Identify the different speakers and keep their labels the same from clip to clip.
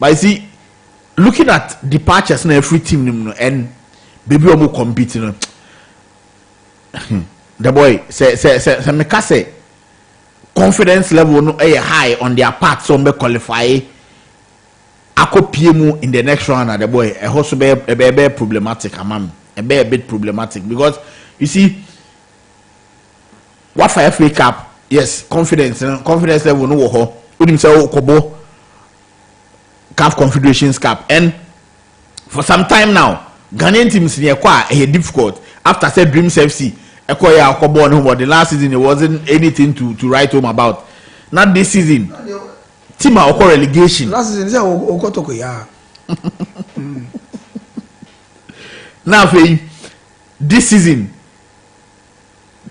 Speaker 1: But you see, looking at departures in every team and baby omo competing, the boy say me say confidence level no high on their part, so me qualify. Ako PMU in the next round, the boy a also be problematic, a bit problematic because you see what for FA Cup, yes, confidence level no ho. Udim say Kobo CAF Confederations Cup, and for some time now, Ghanaian teams near qua a difficult after said Dreams FC. Ekoya Kobo no, but the last season it wasn't anything to write home about. Not this season. Team are relegation.
Speaker 2: Last season,
Speaker 1: now this season,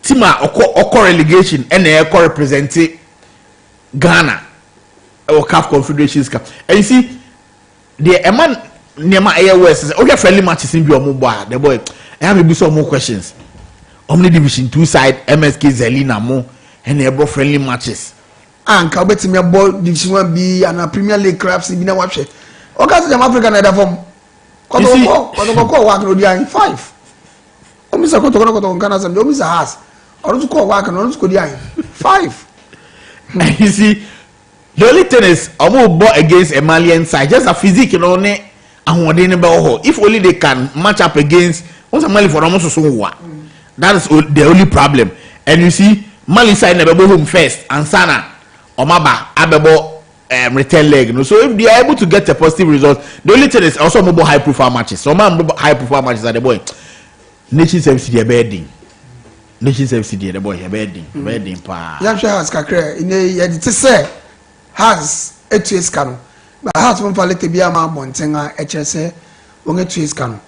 Speaker 1: team are relegation and they are representing Ghana or CAF Confederations Cup. And you see, the man Nema Airways is okay. Friendly matches in your mobile. The boy, I have maybe some more questions. Omni Division 2 side MSK Zelina Mo and they brought friendly matches.
Speaker 2: And Calbert me about Division 1B and a Premier League clubs in Binawache. Okay, the African head from Kotoko work no dia 5. Omisa Kotoko Ghana some Omisa has. Or to call work and on to dia 5.
Speaker 1: And you see, the only thing is Omo bought against a Malian side, just a physique and only if only they can match up against Mali for almost so that is the only problem. And you see, Mali side never go home first and Sana Omaba Abebo return leg. So if they are able to get a positive result, the only thing is also mobile high profile matches. So high profile matches are the boy. Nations FC bedding. Nations FC the boy bedding. Pa.
Speaker 2: Yamsha has kakre in a say has a twist cano. But has one for let be a man bontenga HSA on a twist cano.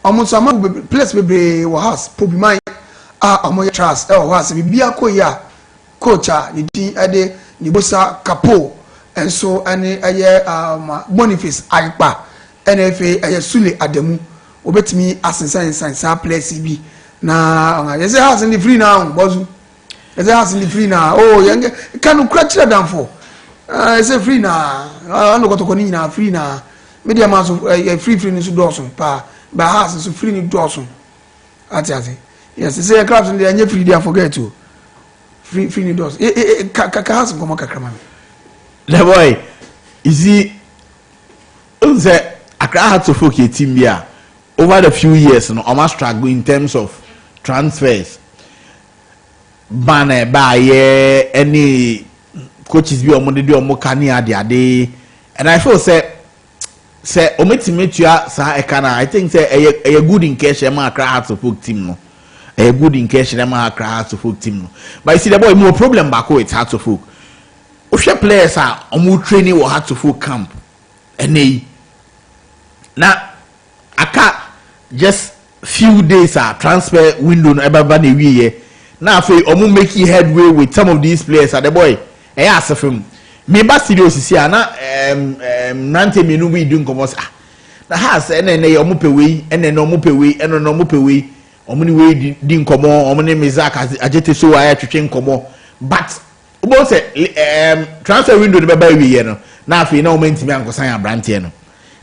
Speaker 2: Almost a month place be was probably my amoya trust or was be a koya coacha the ade nibosa capo and so any Boniface Aipa NFA Sule Ademu obet me as in science place be now yes house in the free now bozu yes house in the free now oh young can crack down for I say free now I no go to koni na free now media man so free ni so dosun pa by house so free ni dosun ati yes say clubs in the free there forget to free ni dosun kaka house ko makakra man
Speaker 1: the boy you see say Accra had to focus a team here over the few years no almost struggle in terms of transfers banner by any coaches be omo de omo kani ade and I feel say ometimate sa ekana I think say a good in cash e ma Accra had to focus team no a good in cash e ma Accra had to focus team no but you see the boy more problem back it's hard to focus if your players are omo training or hard to focus camp and now aka just few days transfer window no eba na wie now for omo make headway with some of these players the boy ask him me ba studio sisi na nante menu we do nkomo the house ene omo pewe ene no omo pewe ene no omo pewe omo ni we di nkomo omo ni Mezak ajete so wa twetwe nkomo but obo say transfer window de beba wie no na afi na omo ntimi ankosan abrante no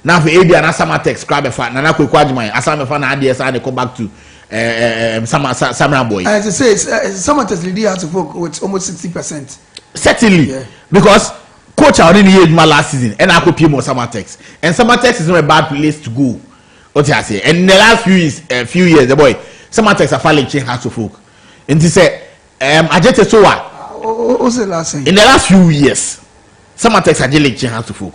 Speaker 1: na afi ebi na Samatex crab fa na kwekwa adman asame fa na ade sa dey come back to Samra boy
Speaker 2: as I say Samatex lead has to focus with almost 60%.
Speaker 1: Certainly, yeah. Because coach already used my last season, and I could pay more Samatex. And Samatex is not a bad place to go. What I say, and in the last few years, the boy Samatex are finally changed hands to folk. And he said, I just saw what.
Speaker 2: What's the last thing?
Speaker 1: In the last few years, Samatex are changed hands to folk.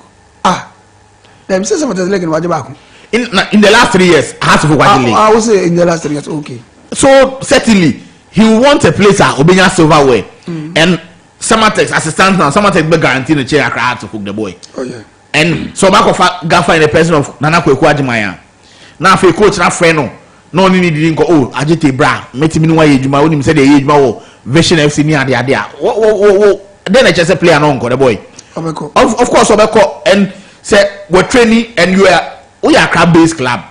Speaker 2: Them say Samatex like in Wajibaku.
Speaker 1: In the last 3 years, hands to folk.
Speaker 2: I will say in the last 3 years, okay.
Speaker 1: So certainly, he will want a place at Obenya Silverware and. Samatex assistant now. Samatex be guarantee the chair Accra to hook the boy.
Speaker 2: Oh yeah.
Speaker 1: And so back of Gaffa in the person of Nana Kwekwa Adimaya. Now for coach na friend no need didn't go oh ajete bra meti minu wa yejuma woni say the yejuma wo Vision FC ni ade ade a then I just play no the boy. Of course obeko and say we training and we are Accra based club.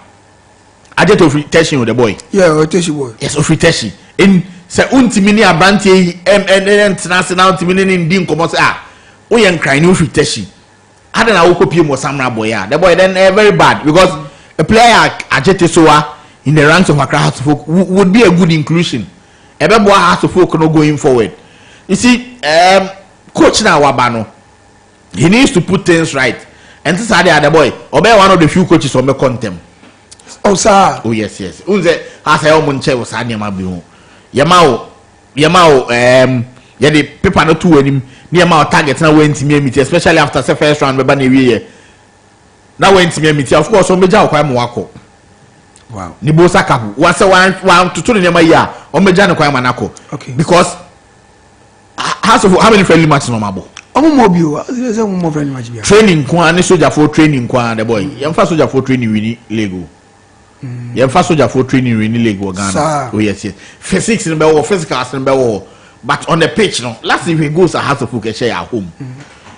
Speaker 1: Ajete of retention with the boy.
Speaker 2: Yeah, retention boy.
Speaker 1: Yes, of retention. In say untimi ni abrantie international timi ni ndi nkomo say we yan cry ni ofitashi had an awoko mo Samra boy. The boy then very bad because a player Ajete Soa in the ranks of Accra Hearts of Folk would be a good inclusion. Ebebo Hearts of Folk no going forward. You see, coach now Wabano, he needs to put things right. And this is the boy. Obe one of the few coaches on the contem.
Speaker 2: Oh sir.
Speaker 1: Oh yes. Unze has a omunche was anyama bihu. Yamao the paper no two him near my target now went to me meet, especially after the first round beba na now went to me meet. Of course, on meja kwa mwako.
Speaker 2: Wow.
Speaker 1: Ni bosa kapu. Wase one to turn nyama ya on meja no kwa manako.
Speaker 2: Okay.
Speaker 1: Because how many friendly matches no mabo?
Speaker 2: Mobile. There's more friendly match.
Speaker 1: Training kwa ni soldier for training kwa the boy. Yamfa soldier for training wini Lego. Yamfa soldier for training wini Lego Ghana. Oh yes. Physics in the physical in the but on the pitch, no. Last time he goes, I have to put a share at home.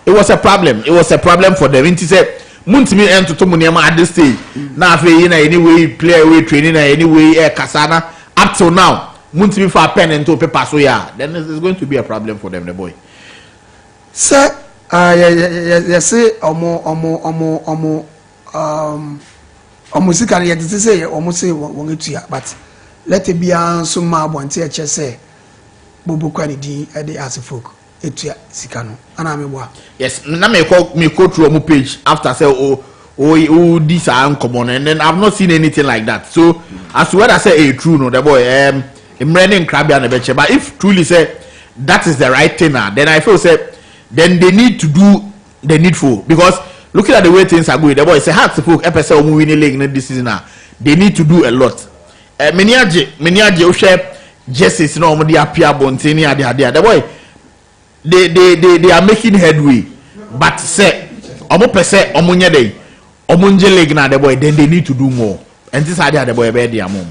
Speaker 1: It was a problem. It was a problem for them. It said, Muntimi and to Tomuniama at this stage. Now, if you anyway, play away training, anyway, Kasana, up till now, Muntimi for a pen and to paper, so yeah, then it's going to be a problem for them, the boy.
Speaker 2: Sir, yes, say, almost can yet say, almost say, won't you, but let it be on some marble and teacher say. Bobo kwani di ede asifok etua sikano ana mewa
Speaker 1: yes na me go through my page after say this are uncommon and then I've not seen anything like that so as to what I say true no the boy Imrene Krabia na beche but if truly say that is the right thing then I feel say then they need to do the needful because looking at the way things are going the boy say hard to folk episode omo winning league this season they need to do a lot many aje o share Justice no mo dey appear bontini ade the boy they are making headway but say omo pese omo nye dey omo nje league na the boy then they need to do more and this ade the boy e be dey amom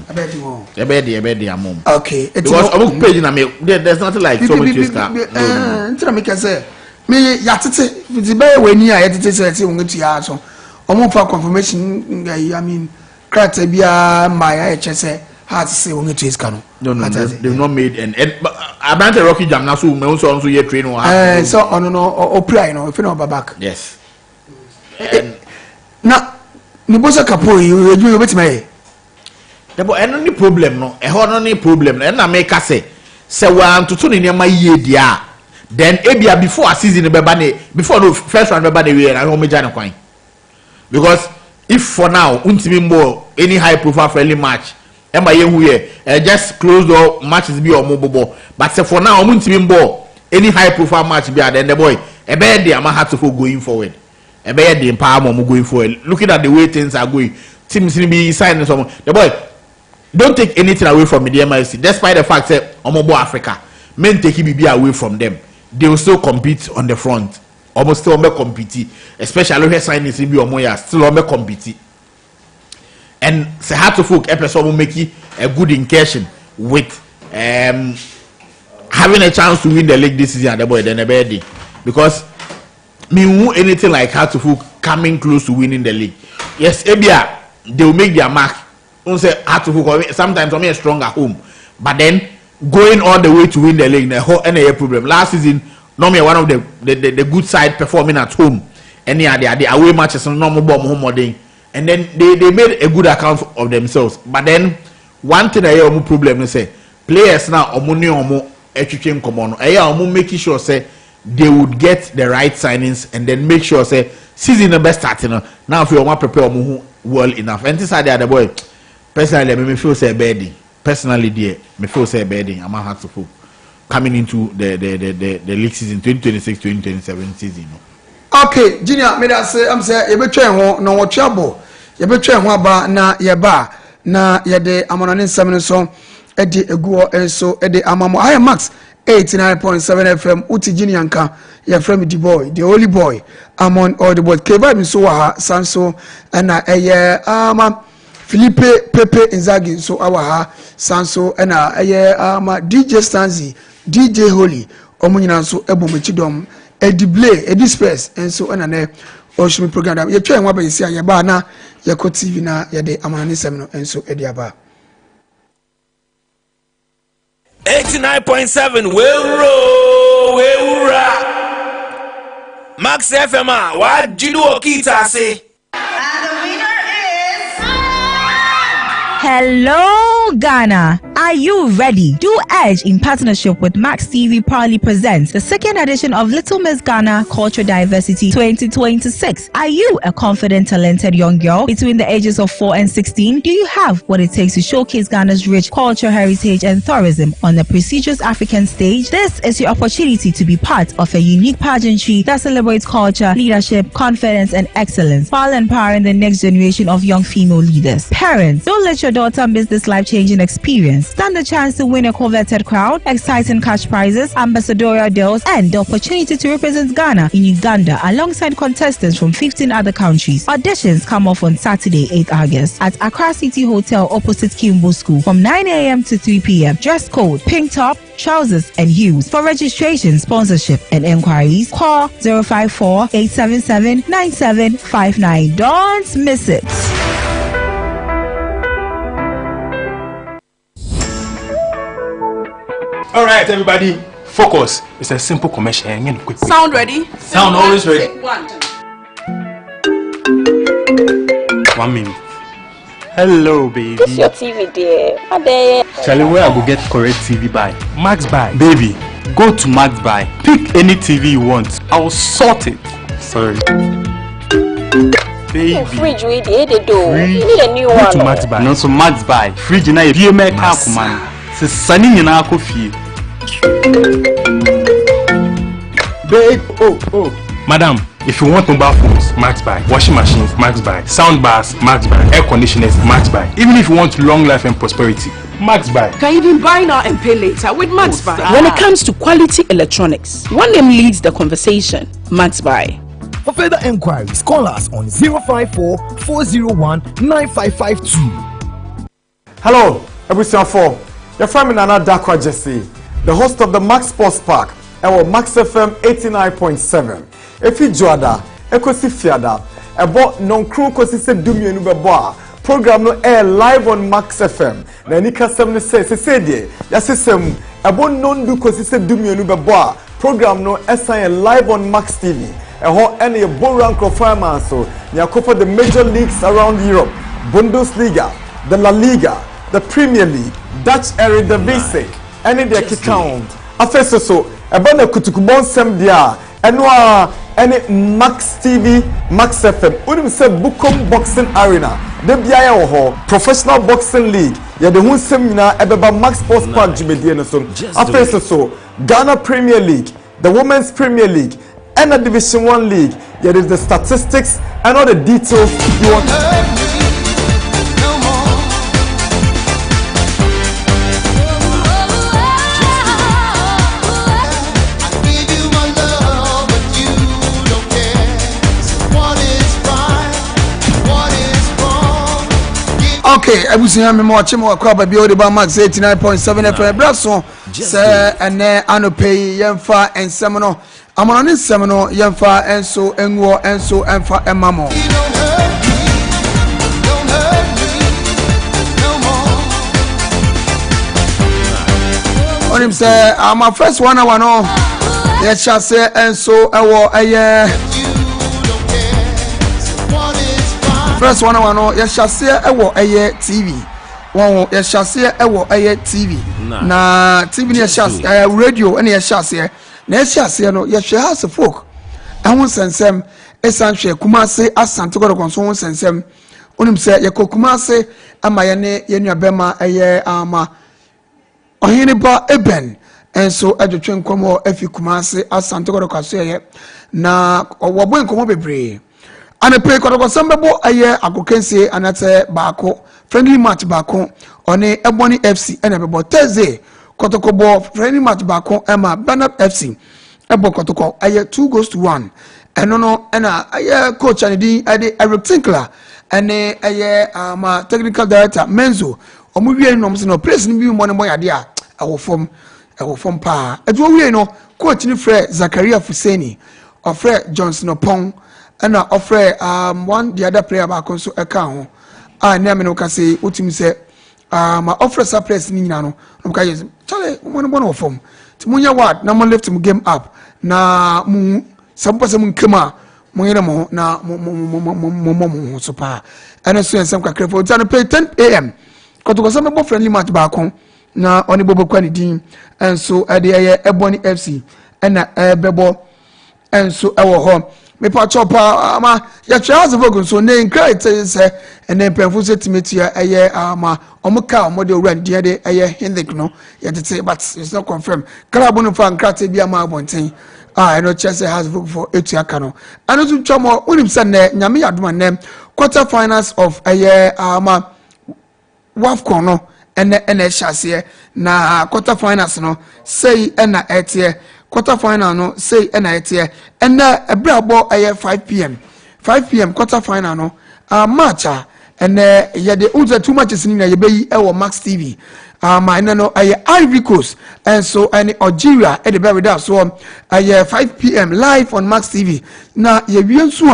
Speaker 2: okay
Speaker 1: because omo page na me there's nothing like so much risk
Speaker 2: ntira me kase me yatete the be weni a yatete say won tua so omo fa confirmation I mean character bia my HSA has say won tua iska no.
Speaker 1: No, they've not made and about the Rocky Jam now, so we also year train or
Speaker 2: so on or play, if you know back.
Speaker 1: Yes.
Speaker 2: Now, Nibosa Kapo, you do with me.
Speaker 1: There was any problem, no, any problem, and I make us say, one to turn in my year, dear. Then, Abia before a season, before the first round, and I home Jana coin. Because if for now, Untimimbo, any high profile friendly match. Emma just close door matches be or mobile but say for now Muntimbo any high profile match be then the boy a bad day I have to go going forward a bad day empowerment going forward looking at the way things are going teams be signing some the boy don't take anything away from the MIC despite the fact that Omobo Africa men take it be away from them they will still compete on the front almost still compete especially when signing be or still compete. And say how to folk episode will make it a good incursion with having a chance to win the league this season at the boy then a bad day because me who anything like how to folk coming close to winning the league. Yes, Abia they will make their mark. Don't say how to folk sometimes I'm strong at home, but then going all the way to win the league the whole any problem. Last season, normally one of the good side performing at home. Any the away matches no more bomb home or day. And then they made a good account of themselves. But then one thing I have problem is say players now omo etwetwem komo no omo making sure say they would get the right signings and then make sure say season the best starting now if you want prepare omo well enough. And this are the boy personally me feel say bad. Personally there me feel say bad. I'm a hard to fool coming into the league season 2026-2027 season.
Speaker 2: Okay, Junior, me that say I'm say you be try ho no wo trouble. You be try ho aba na ye ba na ye de amonane nsam no so e de eguo enso e de amamo. I Max 89.7 FM uti Junior nka ye frame the boy, the only boy among all the boys. K vibe so wa sanso na eye Philippe Pepe Inzaghi so awa ha sanso na eye DJ Stanzi, DJ Holy omunyina so ebomechidom edible edisperse enso na oshumi program ye twa enwa ba yesi ya ba na ye ko TV na ye de amanane sem no enso ediaba
Speaker 3: 89.7 we ura Max FM, what do you do, Kita say?
Speaker 4: And the winner is...
Speaker 5: Hello, Ghana. Are you ready? Do Edge, in partnership with Max TV, proudly presents the second edition of Little Miss Ghana Culture Diversity 2026. Are you a confident, talented young girl between the ages of 4 and 16? Do you have what it takes to showcase Ghana's rich culture, heritage, and tourism on the prestigious African stage? This is your opportunity to be part of a unique pageantry that celebrates culture, leadership, confidence, and excellence, while empowering the next generation of young female leaders. Parents, don't let your daughter miss this life-changing experience. Stand the chance to win a coveted crown, exciting cash prizes, ambassadorial deals, and the opportunity to represent Ghana in Uganda alongside contestants from 15 other countries. Auditions come off on Saturday, 8th August at Accra City Hotel opposite Kimbo School from 9 a.m. to 3 p.m. Dress code, pink top, trousers, and heels. For registration, sponsorship, and enquiries, call 054-877-9759. Don't miss it.
Speaker 3: All right, everybody, focus. It's a simple commercial. Quick.
Speaker 6: Sound ready?
Speaker 3: Sound always ready.
Speaker 6: 1
Speaker 3: minute. Hello, baby.
Speaker 7: This your TV, dear.
Speaker 3: Charlie, where I go get correct TV by? Max Buy. Baby, go to Max Buy. Pick any TV you want. I will sort it. Sorry. Baby.
Speaker 7: Fridge, we did it, though.
Speaker 3: Fridge.
Speaker 7: You need a new
Speaker 3: Go
Speaker 7: one.
Speaker 3: to Max Buy. No, so Max Buy. Fridge na ye make up, man. It's sunny in our coffee. Babe, oh. Madam, if you want mobile phones, Max Buy. Washing machines, Max Buy. Sound bars, Max Buy. Air conditioners, Max Buy. Even if you want long life and prosperity, Max Buy.
Speaker 6: Can even buy now and pay later with Max Buy. When it comes to quality electronics, one name leads the conversation. Max Buy.
Speaker 8: For further enquiries, call us on 054-401-9552.
Speaker 9: Hello, everyone. Your friend Nana Dakwa Jesse, the host of the Max Sports Park, and Max FM 89.7. If you joada, ekosi fiada, ebo non crew kosi se dumie nu beboa. Program no air live on Max FM. Na nika sem ne se die, ya sesem ebo non du kosi se dumie nu beboa. Program no esan live on Max TV. Eho ene bo rank performance so, nya cover the major leagues around Europe, Bundesliga, the La Liga, the Premier League, Dutch Eredivisie, any their kick count. After so, about the kutukubon sem dia, any Max TV, Max FM. Unim say Bukom Boxing Arena, the BIA ho Professional Boxing League. Ya the one seminar about Max Sports Park Jimediano so. After so, Ghana Premier League, the Women's Premier League, and the Division 1 League. Ya there is the statistics and all the details you want.
Speaker 2: Okay, ebusunya me mo chimo akwa ba bio de ba Max 89.7 FM braso se ene anope yemfa ensem no amono ne nsem no yemfa enso enwo enso emfa emamo onim se my first 1 hour no ye sha se enso ewo eye first 1 hour no ye shase ewo eye TV won ye shase ewo eye TV na TV ne shase radio ene ye shase na ye shase no ye hwe house folk ehun sensem esan hwe kumase asante kodokonso hon sensem onim se ye kokumase ama ye ne ye nuabema eye ama ohini ba eben enso adwetwe nkomo afi kumase asante kodokonso ye na owobo nkomo bebre ane pay kodoko sambebo aye akokense anate baako friendly match baako one ebony FC ene bebo Thursday kotoko bo friendly match baako ema Bernard FC ebo kotoko aye 2-1 eno no ena aye coach anedi ade Eric Tinkler ene aye ma technical director Menzo omuwie no mse no place ni bi mo ne moyade a awofom pa edu wie no coach ni frɛ Zakaria Fuseni ofrɛ Johnson Opong and offer one the other player back also account. I never know can say what him say my offer surprise ni no Charlie one of them. Timunya what na mo lift him game up na mu some person kema mo na mo so pa ene so ensem kakra fo tano pay 10 am koto so me bo friendly match ba kon na oni bobo kwa ni din enso ade ye eboni FC ena bebo enso ewo ho me pa chopa ama ya chance vogun so ne incredible say ene penfu se timetia eye ama omuka omode owura ndie de eye hindik no yetete but it's not confirmed club no fa nkrate bia ma abonten I know Chelsea has booked for 8 year cano. I know to chomo unim sene nyame aduma nem quarter finals of a year WAFCON no ene chase na quarter finals no say ena etie quarter final no say ena etie ena ebrabo aye 5 pm quarter final no match ene yede uze too much ni na yebeyi ewo Max TV my no Ivory Coast and so any Algeria at the very that so 5 p.m. live on Max TV na ye wiensu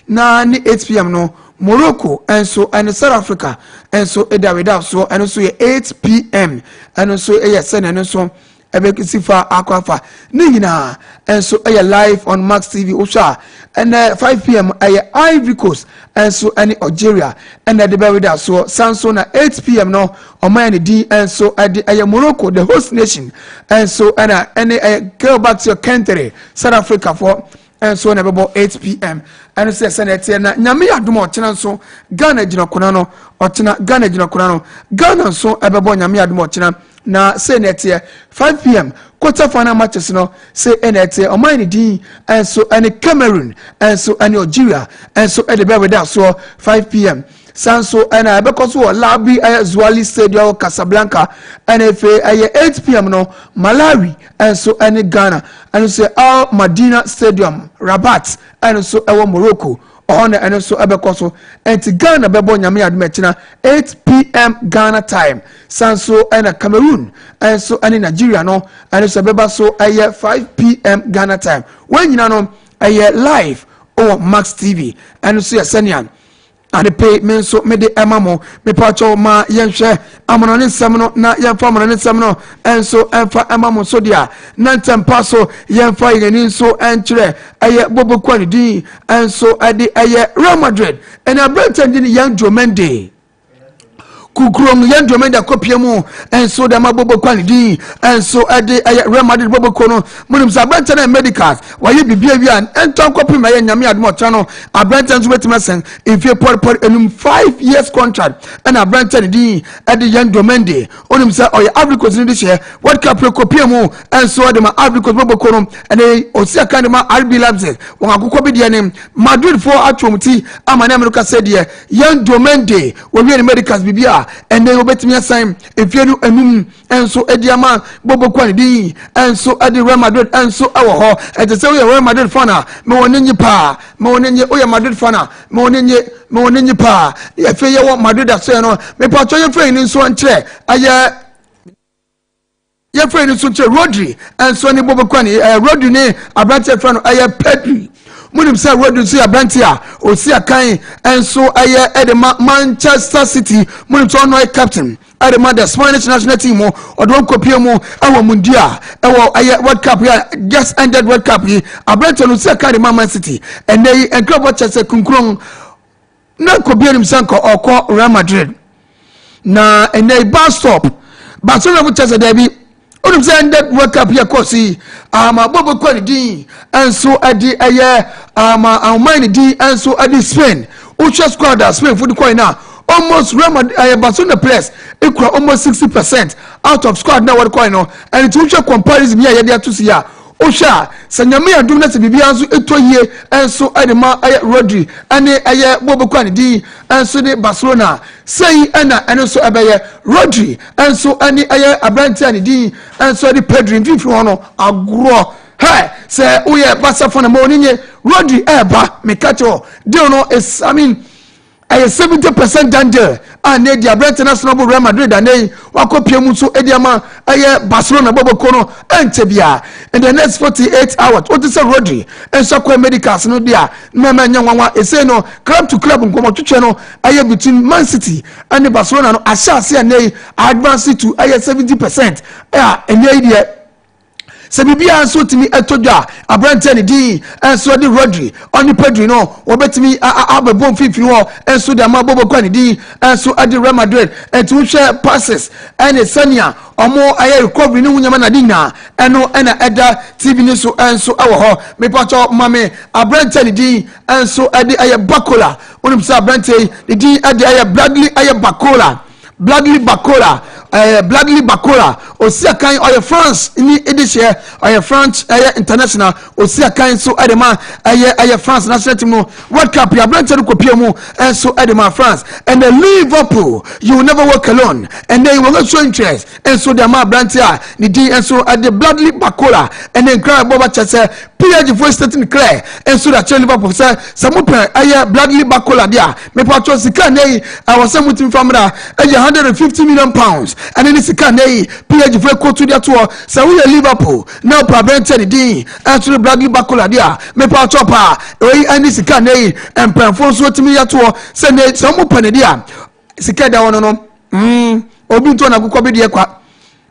Speaker 2: na ni 8 p.m. no Morocco and so and South Africa and so at the that so and so 8 p.m. and so send and so Ebekisifa Aquafa Nina and so live on Max TV Osha and 5 p.m. Ivory Coast and so any Algeria and at the very that so Sansona 8 p.m. no Omani D and so at the Morocco the host nation and so and any go back to your country South Africa for and so about 8 p.m. and say Senator Nyami Adumo China so Ghana Jino Kunano or China Ghana Jino Kunano Ghana so Ababo Nyami Adumo China na say next 5 p.m. quarter final matches no say next year Omani D and so any Cameroon and so any Algeria and so at the baby that so 5 p.m. Sanso and I because Labi Zwali Stadium Casablanca and if 8 p.m. no Malawi and so any Ghana and say Al Madina Stadium Rabat and so Morocco on and so Abekoso and to Ghana Bebo Nyami Admetina 8 p.m. Ghana time Sanso and Cameroon and so any Nigeria no and so Beba so 5 p.m. Ghana time when you know live on Max TV and so Senian and pay me so me de emamo me pacho ma yenhwe amono ne nsem no na yenfa amono ne nsem no enso enfa emamo so dia na ntempa so yenfa yeni so enkyere eye bobo kwani din enso ade eye Real Madrid and Abraham din yan Jomende Kukrom yan Jomende kopiemu enso da mabobo kwani din enso ade eye Real Madrid bobo kono munim sa Abraham na medicals waye bibia wi an enton kopi ma ye nyame admo chano Abraham so wetimesen if you por enum 5 years contract and Abraham din ade yan Jomende onim sa oye Africos ni share what cup kopiemu enso ade ma Africos bobo kono ene osia kan ma RB Leipzig won akokọ bi de ne Madrid for atwomti amane America said ye yan Jomende we wi ni medicals bibia and then obetimi assign if you enum enso ediama bobo kwani din enso ade Real Madrid enso awo ho ete se we Real Madrid fana me wonenyi pa me wonenyi o ya Madrid fana me wonenyi pa ye fe ye wo Madrid aso no me pa cho ye fe ni nso nkyere aye ye fe ni nso nkyere Rodri enso ni bobo kwani Rodri ni Abrante fana aye Pedri munim say Rodri so Abrantia o si akan enso aye edema Manchester City munim so no captain edema the Spanish national team o don kopie mu awo mundia ewo aye World Cup ya just ended World Cup yi Abrantia no si akan Man City and they encourage Chelsea kunkron na kopie nim sanko okọ Real Madrid na and they bus stop Barcelona with Chelsea derby onim say ended World Cup ya kosi bobo kwani din enso ade aye Almani din enso ade Spain uche squad Spain for the coin now almost Barcelona players equal almost 60% out of squad now what coin no and it uche comparison me ya to see ya osha sanyame adum na se bibia nso etoyie enso ade ma Rodri ane aye bobo kwani din enso de Barcelona sei ena enso abeye Rodri enso ane aye Abrante ani din enso de Pedri mfifi hono agro hey say uye Barca for na mo ninye Rodri eba mekacho deal no is I mean 70% done there and the Abrante national Real Madrid and they wakopie mu so ediama aye Barcelona bobo kono entebia in the next 48 hours what is a Rodri and so medicals no dia mama nyanwa e say no club to club nkomo twetwe no aye between Man City and Barcelona no ashase and they advance to aye 70% enye dia se bibia nso timi etodwa abrante ne din enso de Rodri oni Pedri no obetimi abebom fifiri ho enso de amabobo kwa ne din enso ade Real Madrid enti hwe passes ene sania omo aye recovery ne hunyama na dinna eno ena eda TV ni so enso ewo ho me pacho mame abrante ne din enso ade aye Bakola onim sa abrante ne din ade aye Bradley aye Bradley Bakola osia kan oye France ni edishare oye France international osia kan so edema aye France national team no World Cup ya brand ko pie mu so edema France and the Liverpool you will never walk alone and they will show interest and so the ma brand here ni di and so at the Bradley Bakola and then cry boba chese PSG for stating clear and so that Liverpool say samupe aye Bradley Bakola dia me patcho sika nei awase mutim famra aye 150 million pounds and then sika nei PSG for go to that tour say we Liverpool now prevent anything and so Bradley Bakola dia me patcho pa we any sika nei and penfo so timi ya tour say nei samupe ne dia sika da wono no obi to na kokko bi de kwa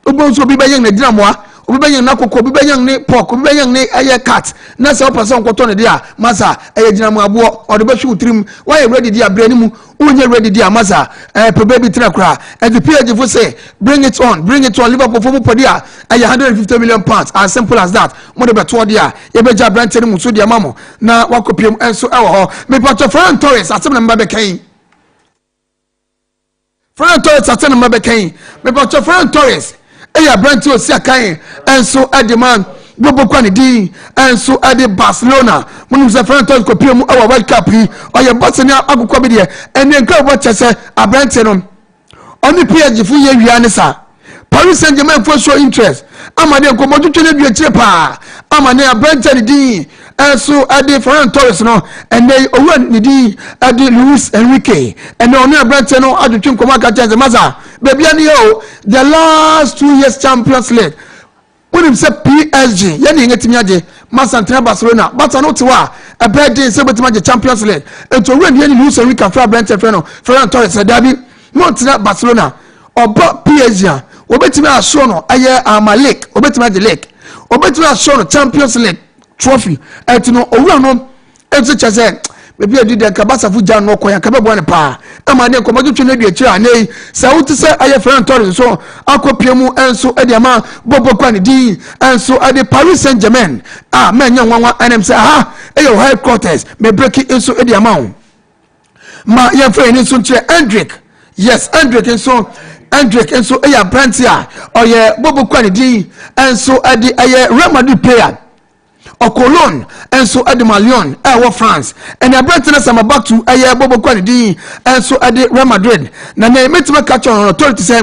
Speaker 2: obo so bi ba yen na dinamoa obibenyan na kokko obibenyan ne pork obibenyan ne aye cat na se person koto ne dia masa aye gina mu abo o de be hwu trim why ready dia brani mu unye ready dia masa pe baby tra kra and the PSG for say bring it on Liverpool for mu dia aye 150 million pounds as simple as that mo de beto dia ye be ja brand mu so dia mamo na wakopiem enso ewo ho me pato Ferran Torres atem na mba kan Ferran Torres atem na mba kan me pato Ferran Torres eya brand o sia kan enso edman bobo kwa ne din enso ede Barcelona munum se Ferran Torres ko pie mu awa World Cup yi oye Barcelona agukwa bi de ene nka bo chese abrante no oni PSG fu ye wia ne sa Paris Saint-Germain for show interest amane ko modutwe ne bi chire pa amane abrante ne din enso ede Ferran Torres no ene owa ne din ede Luis Enrique ene oni abrante no adutwe nkoma ka chance maza baby ani yo the last 2 years Champions League when him say PSG yani ngetimi age Masantra Barcelona but not wa a bad day say betima Champions League and to when yani Luis Enrique fra Brentford Ferran Torres dabi not na Barcelona oba PSG obetimi aso no aye Amalek obetimi age league obetimi aso no Champions League trophy etino owura no etu chese bebi edi de kabasa fu jan no koyan kabebo ne pa amane ko modutwe ne de kira nei sa wuti se aye Ferran Torres so akopie mu enso edi ama bobo kwa ne di enso edi Paris Saint-Germain menya nwanwa anem se eyo headquarters me break enso edi ama ma ye fe ni so nche Hendrick enso eya Brantia oye bobo kwa ne di enso edi aye Real Madrid player Cologne and so at the Malion France and I brought some back to a bobo quality and so at the Real Madrid now they met me catch on authority say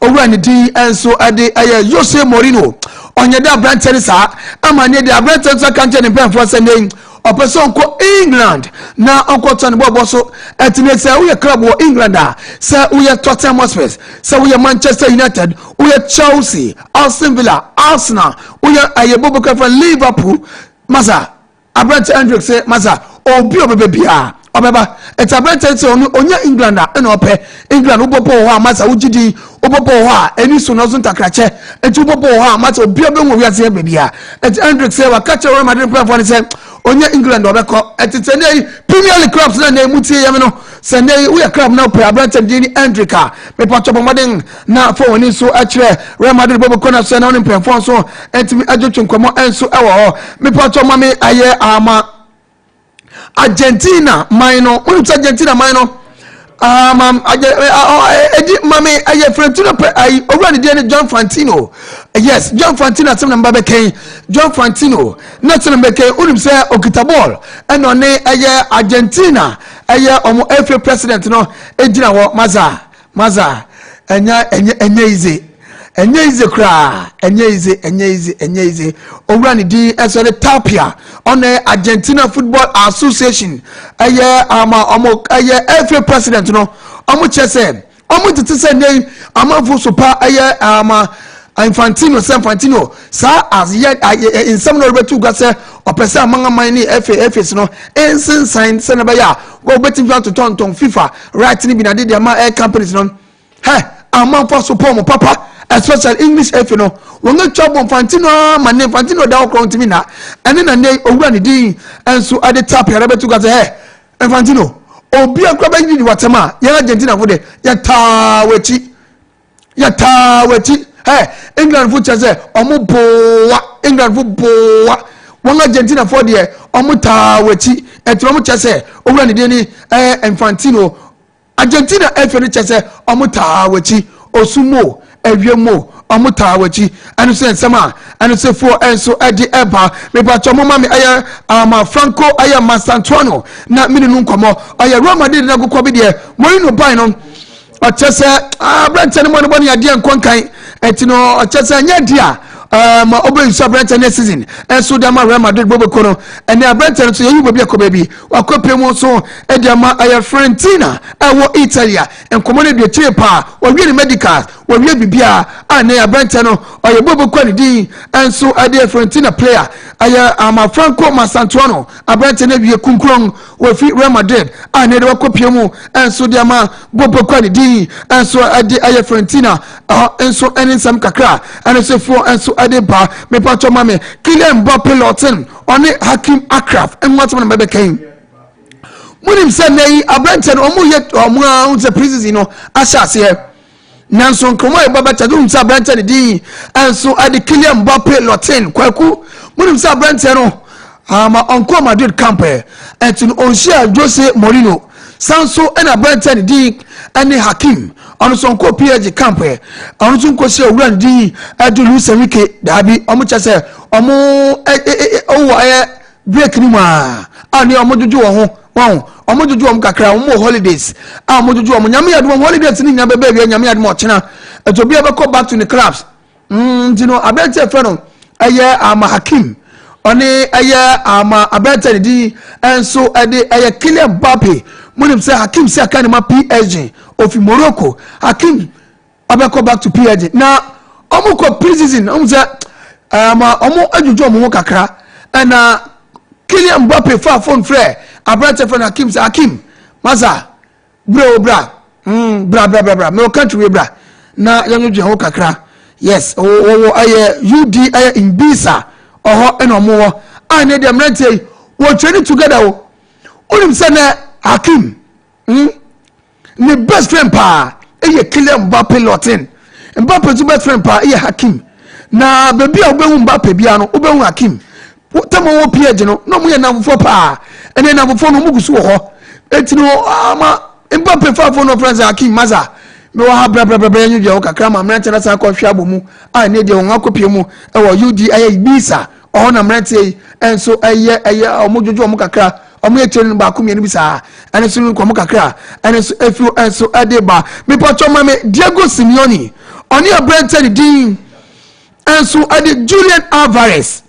Speaker 2: over the D and so at the Jose Mourinho on your brand tenisa I'm near the brand tenisa country in pen for sending a person called England now uncle Tony Bob also at the next we are club or England say we are Tottenham Hotspur say we are Manchester United we are Chelsea Aston Villa Arsenal we are a bobo from Liverpool masa abrante Hendrick say masa obi obebia obeba et abrante say onya England na ope England ubobo ho masa ugidi ubobo ho eni so no zo ntakrache et ubobo ho masa obi obenwo wiase bebia et Hendrick say wa catch Real Madrid plan for say onya England obeko et tenei Premier League clubs na emutie yam no Sunday we are club now play abrante Dini Hendrick me patcho bomoden na for oni so akire Real Madrid bobo kona so na oni plan so entimi adwotwe nkomo enso ewo me patcho mame aye ama Argentina minor when it's Argentina minor edi mame aye Frontino I already did John Fantino yes John Fantino at number beken John Fantino not number beken unim say okita ball and on aye Argentina aye omo FA president no ejina wo maza enya easy kra enya easy owrani di eso the Tapia on the Argentina Football Association aye omo aye FA president no omo chese omo titise nei amafo so pa aye Infantino sa as yet in some no betu gwa se opese amanga man ni FA no ensin sign se na ba ya go betim to ton FIFA right ni bi na de ma air companies no amafo so pa mo papa especially English F no when go chop Infantino man Infantino da okron timi na ene na ne owura ne din enso ade tap ya betu ga say Infantino obi akra ba ni watema ya Argentina fo de ya ta wati England fo chese omo boa England fo boa won Argentina fo de omo ta wati etro mo chese owura ne din ni Infantino Argentina F ni chese omo ta wati osumo ewiemo omo ta wati anu se nsema anu se fo enso edi eba me ba chomo ma me aya ama Franco aya Masantuano na mini nu nkomo aya Real Madrid na gukọ bi de Mourinho bai no ochese Brentford mo ne boni ade nkonkan etino ochese nya dia ma oben so Brentford next season enso da ma Real Madrid bobo kono ene Brentford so yeyu bobi akoba bi wakopie mu so ede ma aya Fiorentina ewo Italia enkomo ne de tie pa owie ne medical owie bibia ane Brentford no oye bobo kwani din enso ade Fiorentina player aya ama Franco Masantuano Brentford ne wie kunkron we fi Real Madrid ane de wakopie mu enso de ma bobo kwani din enso ade aya Fiorentina enso ensam kakra ane se fo enso ade ba me pacho mame Kylian Mbappe Lotin oni Hakim Akraf enwat mo na bebe kan munim se nei Brentford omo yet omo unse prison no ashase nanso nkomo e baba tadum se Brentford di enso ade Kylian Mbappe Lotin kwaku munim se Brentford no ama onko Madrid camp etin onshia Jose Mourinho sanso ena Brentford di ane Hakim onu so nko PSG camp onu so nko se owura ndi adu Luis Enrique dabi omo chese omo owo break ni ma ani omo juju wo ho omo juju omo kakra omo holidays omo juju omo nyame yadum holidays ni nyame bebe nyame yadum ochena etobi e be go back to the clubs you abete feno eye ama Hakim oni eye ama abete di enso ade eye Kylian Mbappe munim say Hakim say kan ma PSG of Morocco Hakim abeko back to PSG na omo ko pre-season omo say omo ajuju omo kakra na Kylian Mbappe fa phone frere abrante phone Hakim say Hakim maza bra me country we bra na yanju ho kakra yes aye UD aye Imbisa oho enomo wo ane dem rente wo training together wo unim say na Hakim ne best friend pa eye Kylian Mbappe Lotin Mbappe zu best friend pa eye Hakim na baby a obehu Mbappe bia no obehu Hakim tamo wo PSG no no mu ye namfo pa ene namfo no mugusu wo ho etino ama Mbappe fa fo no friends Hakim maza me wa ha bra nyu je wo kakra ma mrante na sa ko hwa bomu a ne de won akopie mu e wo UD aye Ibisa o na mrante enso eye omojojo omo kakra omo echen ba ko mienu bisa ene so ko omo kakra ene so efu enso adeba me pacho ma me Diego Simeone oni Brentford din enso ade Julian Alvarez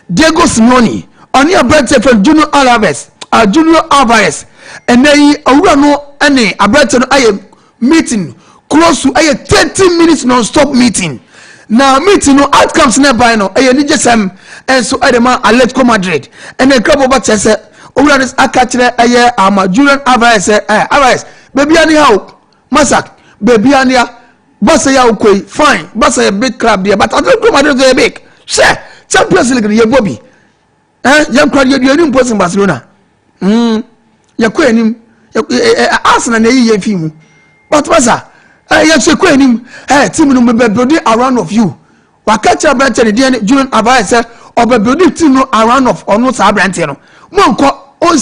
Speaker 2: Diego Simeone oni Brentford Junior Alvarez enei awura no ene Brentford aye meeting close to aye 30 minutes non-stop meeting na meeting no outcomes nearby no aye ni jesem enso adema Atletico Madrid ene club oba chese owura this akachire aye ama Julian Alvarez Alvarez baby ani how masak baby ani basa ya ukoi fine basa a big club there but Atletico Madrid is big share Champions League ye bobi yam kwad ye ni impossible Barcelona ya ko enim Arsenal na ye fimu but basa ya se ko enim team no be build around of you wakacha Brentford dey Julian Alvarez or be build team no around of ono sa Brentford no mo nko on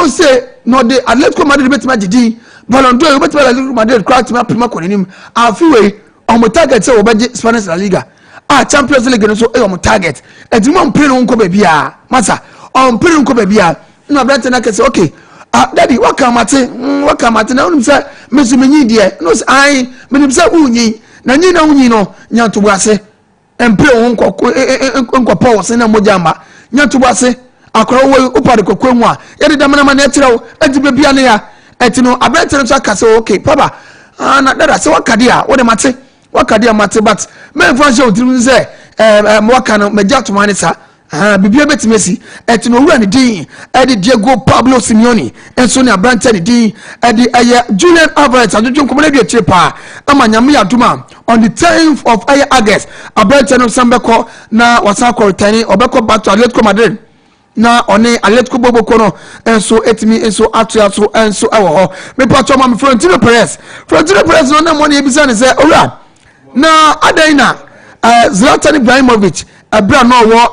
Speaker 2: say no the Atletico Madrid bet ma gidi Ballon d'Or bet ma Atletico Madrid crowd ma prima ko enim afiwe on mo target say obeje Spanish La Liga Champions League no so on target edimo mpre no nko ba bia masa on mpre nko ba bia na Brentford na say okay daddy wakamate na unum say mesumenyi de no say ai menim say unyi na nyi na unyi no nyanto ase empre won nko Paul se na mojamba nyanto ase akoro wo upade kokwanmu a yede damana ma na eterew ajibe bia ne ya etino abentere so aka say okay papa na dada say wakade a wo de mate but me fancy o tirim say waka no meja to mane sa bibia betimesi etino owura ne din edi Diego Pablo Simeone enso ne abrante ne din edi Julian Alvarez adwodwo nkomo na bi akire pa ama nyame aduma on the 10th of August abrante no sambeko na wasako return obeko back to Atletico Madrid na one Atletico Boboko no enso etimi enso atuaso enso ewo ho me pato ma Florentino Perez no na money ebisa ne se owura na adaina Zlatan Ibrahimovic abra no wo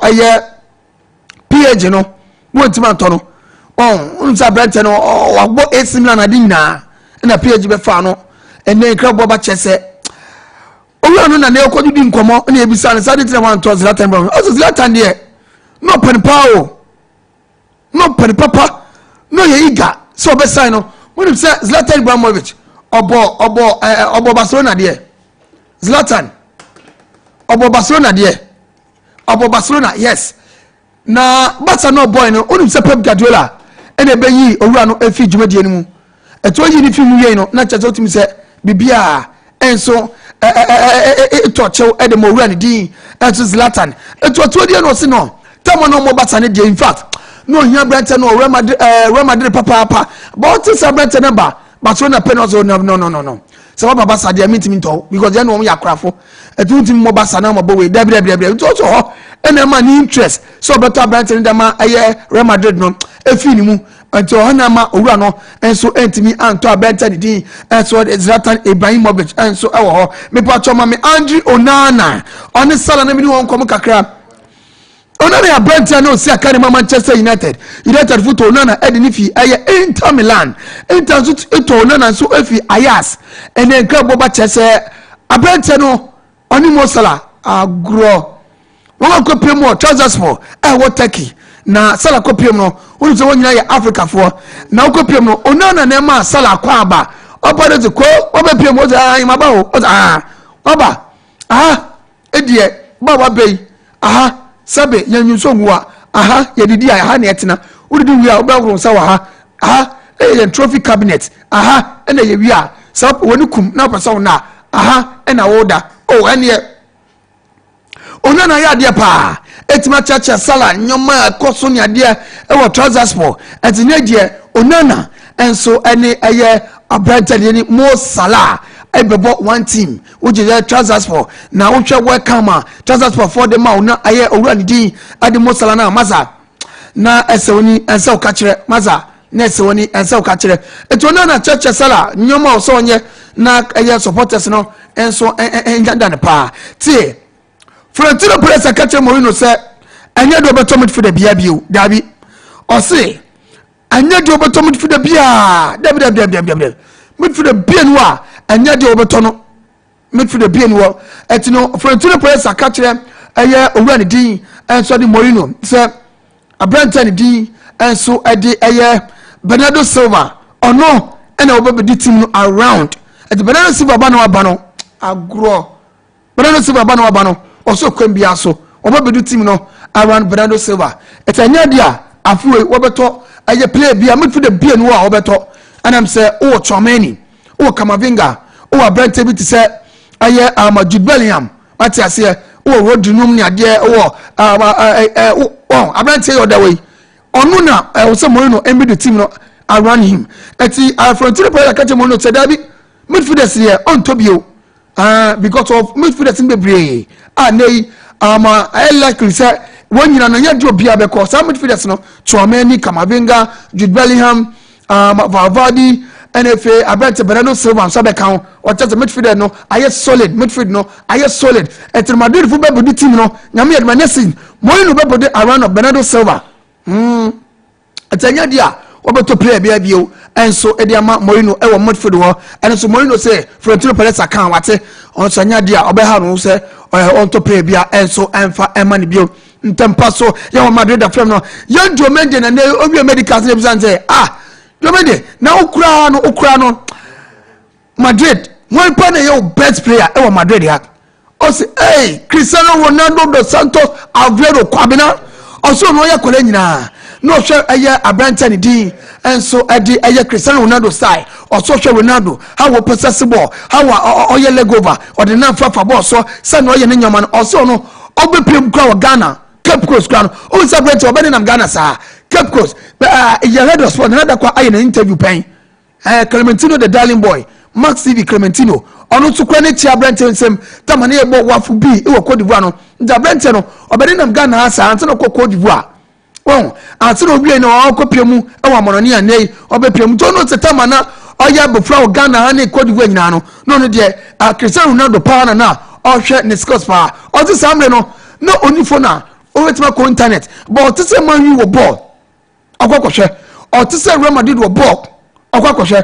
Speaker 2: PG no wonti man to no unsa brante no wagbo AC Milan adi nyina na PG be fa no ene krabo ba chese owura no na ekodu di nkomo na ebisa ne sade tire wan to Zlatan Ibrahimovic also Zlatan de no pen pao no pen papa no ye iga so be sign no when say Zlatan Ibrahimovic obo Barcelona de Zlatan obo Barcelona de obo Barcelona yes na Barca no boy no onu se Pep Guardiola ene be yi owura no afi dwumadie no mu eto yi ni fi mu yei no na chacha otimi se bibia enso etochew ede mo owura ne din eto Zlatan eto die no se no tamo no mo Barca ne die in fact no hia brante no Real Madrid papa but se brante ne ba Barcelona penalty no so what baba said meet me to because they know me akrafo etu tim mo basa na mo bo we debre to so ho ene ma ni interest so better brand in dem Real Madrid no efi ni mu until ho ma owura no enso entimi anto abenta din enso Zlatan Ibrahimovic enso ewo ho me pa choma me Andre Onana oni sala na me ni won kom kakra Onana abenta no si aka ni Manchester United foot Onana edini fi Inter Milan Inter so eto Onana so efi Ajax ene nka boba chese abenta no oni mo sala agro won ko pemo trousers for what Turkey na sala ko pemo no won so won ya Africa for na ko pemo no Onana na ma sala kwa aba oba de ko oba pemo za imaba o oba edie baba bei sabe yanyu so nwa yedidi aha na etena uridi wi a obawro sa wa trophy cabinet ena ye wi a sa woni kum na pasa na ena woda ene Onana ya de pa etima chacha sala nyoma koso ne ade e trousers for etine de Onana enso ene abrante ni Mo Salah ebebo one team which is trousers for na wohwe welcome trousers for the ma na aye owura ni din ade Mo Salah na maza na esewoni ense okachire maza na esewoni ense okachire eto na church sala nyoma oso onye na aye supporters no enso enjanda ne pa tie Florentino Perez akachire Mourinho se anya do beto midfield bia bio dabi o se anya do beto midfield bia dabi midfield bia no a anya de obeto no midfield bia no etino Florentino Perez akachire eye owura ne din enso de Mourinho se abrante ne din enso ede eye Bernardo Silva ono ena obebedi team no around ede Bernardo Silva ba no aba no agro Bernardo Silva ba no aba no oso kwambia so obebedi team no around Bernardo Silva etanya dia afuwe wobeto eye player bia midfield bia no a wobeto anam se o Chomeni o Kamavinga o abrante bi ti se aye Jude Bellingham ati ase o Rodinum ni ade o abrante yo da way onu na o se Mourinho embi the team no around him eti Florentino Perez akache Mourinho se dabi midfielders here on tobio because of midfielders bebre nei I likely say when you na nya do bia be ko some midfielders no Chomeni Kamavinga Jude Bellingham Valverde NFA about Bernardo Silva so be kan o tell midfielder no aye solid midfield no aye solid et Madrid football body team no nyame yed manesin Mourinho be body around of Bernardo Silva atanya dia obeto player bia bio enso ediama Mourinho e wo midfield wo enso Mourinho say Florentino Perez akan wate on sanya dia obeha no say on to player bia enso enfa emani bio ntempa so ya wo Madrid da frame no yan Diomende na obi medical say say Diomende na ukra no Madrid one pa na your best player e wo Madrid ya o say hey Cristiano Ronaldo dos Santos Aveiro kwabena o so no ya kole nyina no hwe eye abrante ne din enso ade eye Cristiano Ronaldo style o so hwe Ronaldo how we possess ball how oye leg over or the nan fafa ball so say no oye ne nyama no o so no obepiem kwa Ghana Cape Coast crown o sa brent obedi nam Ghana sa Cape Coast ya head of sport na da kwa aye na interview pen Clementino the darling boy Max TV Clementino ono to kwa ne chia brent nsem tamane e bo wafu bi e wo Cote d'Ivoire no nda brent no obedi nam Ghana sa ante no Cote d'Ivoire ante no obi no okopia e wa mononi anei obepia mu to no tetama na oya bofra Ghana ha ne Cote d'Ivoire nyina no de Cristiano Ronaldo pa na ohwe ne scores pa o ti samre no onifo na o wetima ko internet but ti say Man U wo ball akwakohwe o ti say Real Madrid wo ball akwakohwe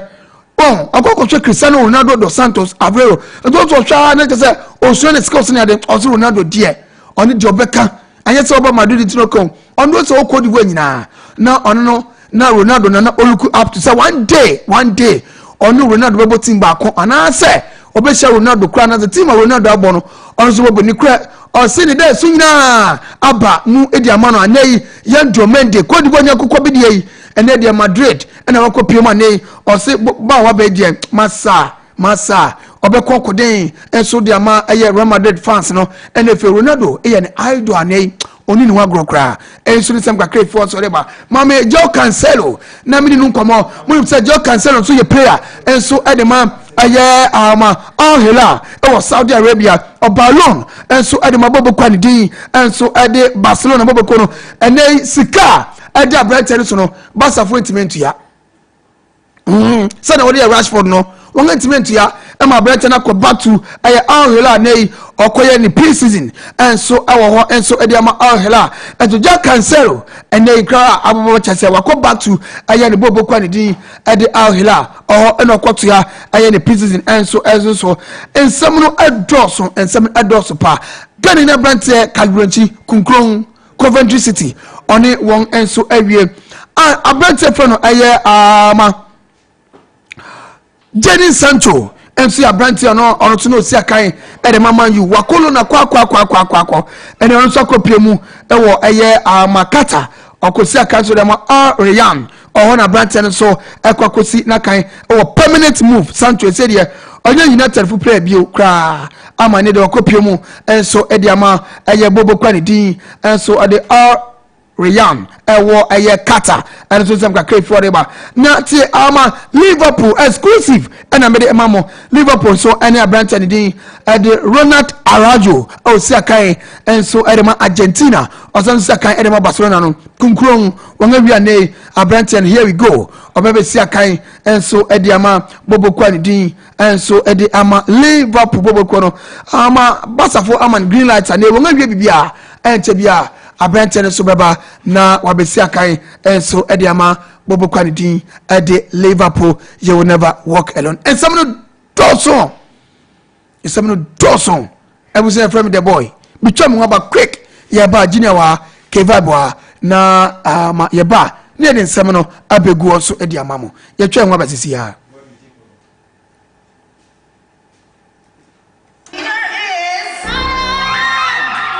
Speaker 2: akwakohwe Cristiano Ronaldo dos Santos Aveiro do to hwa na ti say o so ne scores na de o so Ronaldo die oni de obeka anye say oba Madrid ti no kon ono so o Cote d'Ivoire nyina na ono no na Ronaldo na look up to say one day ono Ronaldo bebo team ba kon ana say obesha Ronaldo kra na the team of Ronaldo abono onso bobo ni kra o se ni dey sunyina aba mu ediamano anei Yandro Mende Cote d'Ivoire nyakokọ bi dey ene de Madrid ena wakopiem anei o se ba wa be dey masa obekọ koden enso de ama eye Real Madrid fans no ene fe Ronaldo eye ne idol anei oni ni wa grokra enso ni sem kakre for so reba mama Joe Cancelo na mi ni nkomo mu se Joe Cancelo so ye player enso edema aye Al Hilal e was Saudi Arabia o Ballon enso edema bobo kwani din enso ede Barcelona bobo kono ene sika ede Brighton so no Barca for intimate ya say na wodi Rashford no won intimate ya e ma Brighton akọ back to aye Al Hilal nei okoye ni pre-season enso ewo ho enso ede ama Al Hilal eto Joe Cancelo ene ikra abobo chase wakọ back to aye ni bobo kwani din ede Al Hilal eno okwoto ya aye ni pre-season enso so ensem no adoso ensem adoso pa gani na brante Kalbranchi Kunkron Coventry City oni won enso awie abrante fro aye Jadon Sancho enso ya brante ono to no si akan ede Man U wakolo na kwa ene ono so kopiemu ewo aye Makata okosi akan so dem Ryan na brante so ekwakosi na kan ewo permanent move Sancho said here onye United fu player bio kra amane de okopiemu enso ede ama aye bobo kwani din enso ade Ryan ewo aye Kata and so some kakre for eba na ti ama Liverpool exclusive and amede emamo Liverpool so any Brandon din the Ronald Araujo o si akai and so edema Argentina or some si akai edema Barcelona no kunkron wonga wi ane Brandon here we go obebe si akai and so ediama bobo kwani din and so edi ama Liverpool bobo kono ama Basafo aman green light ane wonga wi bibia ente bia Abrante so beba na wabesi akai enso ediama bobo kwani din ede Liverpool you will never walk alone and some no doson I was say from the boy bitwa mo ba quick ya ba junior wa kevibe wa na ya ba ne de nsem no abegu so ediama mo ya twa nwa ba sisi ya.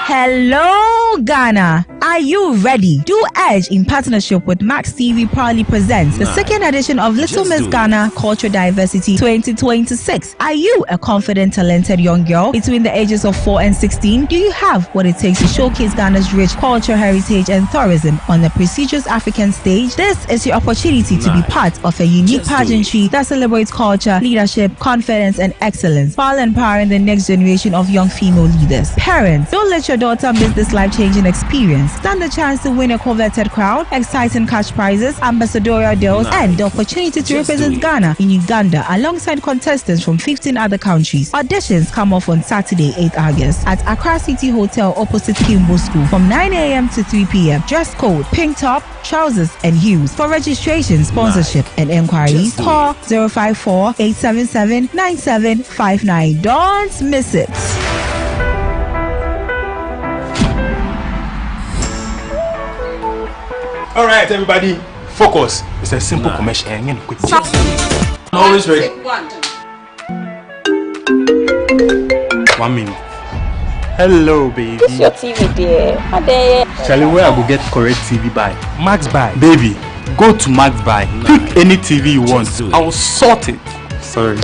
Speaker 5: Hello, Ghana. Are you ready? Do Edge, in partnership with Max TV, proudly presents the second edition of Little Miss Ghana Culture Diversity 2026. Are you a confident, talented young girl between the ages of 4 and 16? Do you have what it takes to showcase Ghana's rich culture, heritage, and tourism on the prestigious African stage? This is your opportunity to be part of a unique pageantry that celebrates culture, leadership, confidence, and excellence, while empowering the next generation of young female leaders. Parents, don't let your daughter miss this life-changing experience. Stand the chance to win a coveted crown, exciting cash prizes, ambassadorial deals, and the opportunity to represent Ghana in Uganda alongside contestants from 15 other countries. Auditions come off on Saturday, 8 August at Accra City Hotel opposite Kimbo School from 9 a.m. to 3 p.m. Dress code, pink top, trousers, and heels. For registration, sponsorship, and enquiries, call 054-877-9759. Don't miss it.
Speaker 3: All right, everybody, focus. It's a simple commercial. Always ready. 1 minute. Hello, baby.
Speaker 7: It's your TV, dear.
Speaker 3: Charlie, where I go get correct TV buy? Max Buy. Baby, go to Max Buy. Pick any TV you want. I will sort it. Sorry.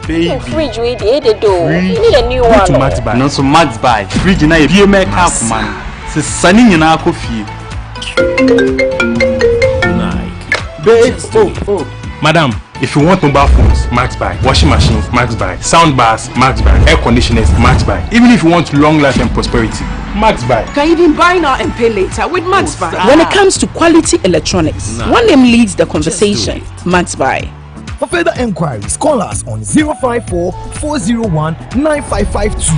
Speaker 3: Baby.
Speaker 7: Fridge we dey do. You need a new one.
Speaker 3: To Max Buy. No, so Max Buy. Fridge na e make up man. Se sani nyina akofie. Babe. Oh. Madam, if you want mobile phones, Max Buy. Washing machines, Max Buy. Sound bars, Max Buy. Air conditioners, Max Buy. Even if you want long life and prosperity, Max Buy.
Speaker 6: You can even buy now and pay later with Max Buy. When it comes to quality electronics, one name leads the conversation. Max Buy.
Speaker 8: For further enquiries, call us on 054 401 9552.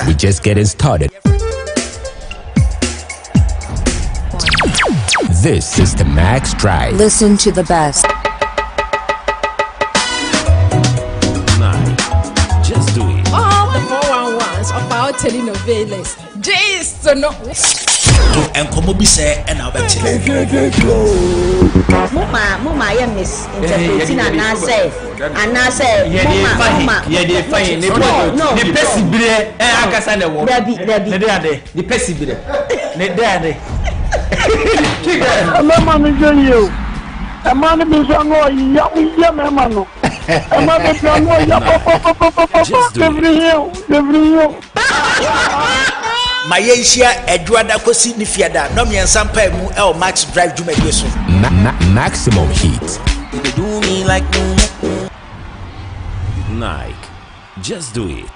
Speaker 10: We're just getting started. This is the Max Drive.
Speaker 11: Listen to the best.
Speaker 10: Just do it.
Speaker 11: All the 411s of our telenovelas. Just to know.
Speaker 12: And come be say and I'll bet you.
Speaker 13: Mama, I misinterpreting and I say, Mama.
Speaker 12: Yeah, they fine. No. The Pessibre, I can send a word. The Pessibre.
Speaker 14: I'm you. A man is on young man.
Speaker 12: My Asia Edward Kosi Nifiada, no me and Sampa mu El Max Drive to make this
Speaker 10: maximum heat.
Speaker 12: They do me like
Speaker 10: Nike. Just do it.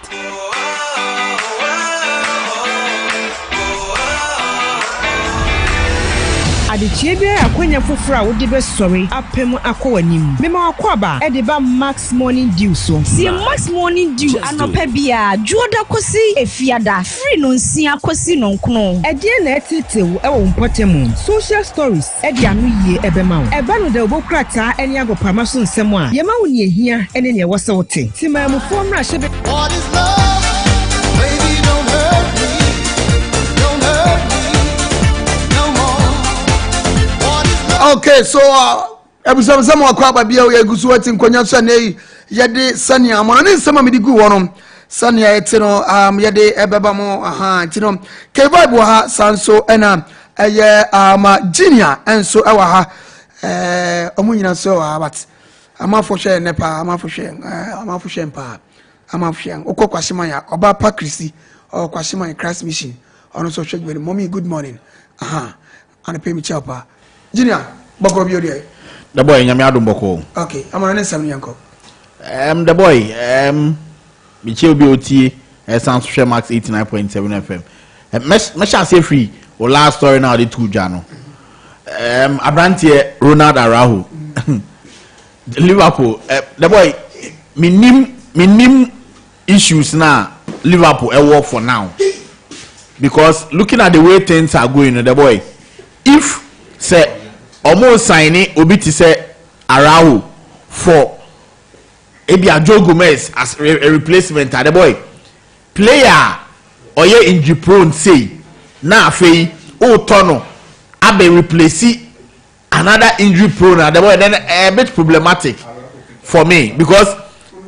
Speaker 15: Adichebe akwanya foforo a wode be sori apem akwanim mema akwaba e de ba Max Morning Dew so si Max Morning Dew anopa bia juoda kosi efiada free no nsia kosi no nkono e de na etitewu e wo mpotemu social stories e de anu yie e be ma wo e ba no de obokrata eni agopama so nsem a ye ma wo ne ehia ene ne wo se wote timamu fo mra hye
Speaker 16: what is love baby don't hurt me
Speaker 2: okay, so ebusam sam akwa babia we agusu wati nkonya so na yede sania amana ne nsema me digu wono sania yete no yede ebeba mo aha ti no ke vibe ha sanso ena eye junior enso ewa ha omunyina so but amafo hwe nepa amafo hwe mpa amafo okokwashiman ya oba pa krisi okwashiman Christ mission ono so hwe gbere mommy good morning aha ana pay me chapa Junior, boko bi odi.
Speaker 1: The boy nyame adom boko.
Speaker 2: Okay, amana ne sam yanko.
Speaker 1: The boy mi che obi otie sound share Max 89.7 FM. Me sha say free o last story now the two jano. Abrantie Ronald Araujo. Liverpool the boy minim issues now Liverpool work for now. Because looking at the way things are going, the boy if say almost signing obiti say Araujo for Ebia Joe Gomez as a replacement at the boy player or ye injury prone say na fei o tono abe replace another injury prone at the boy then a bit problematic for me because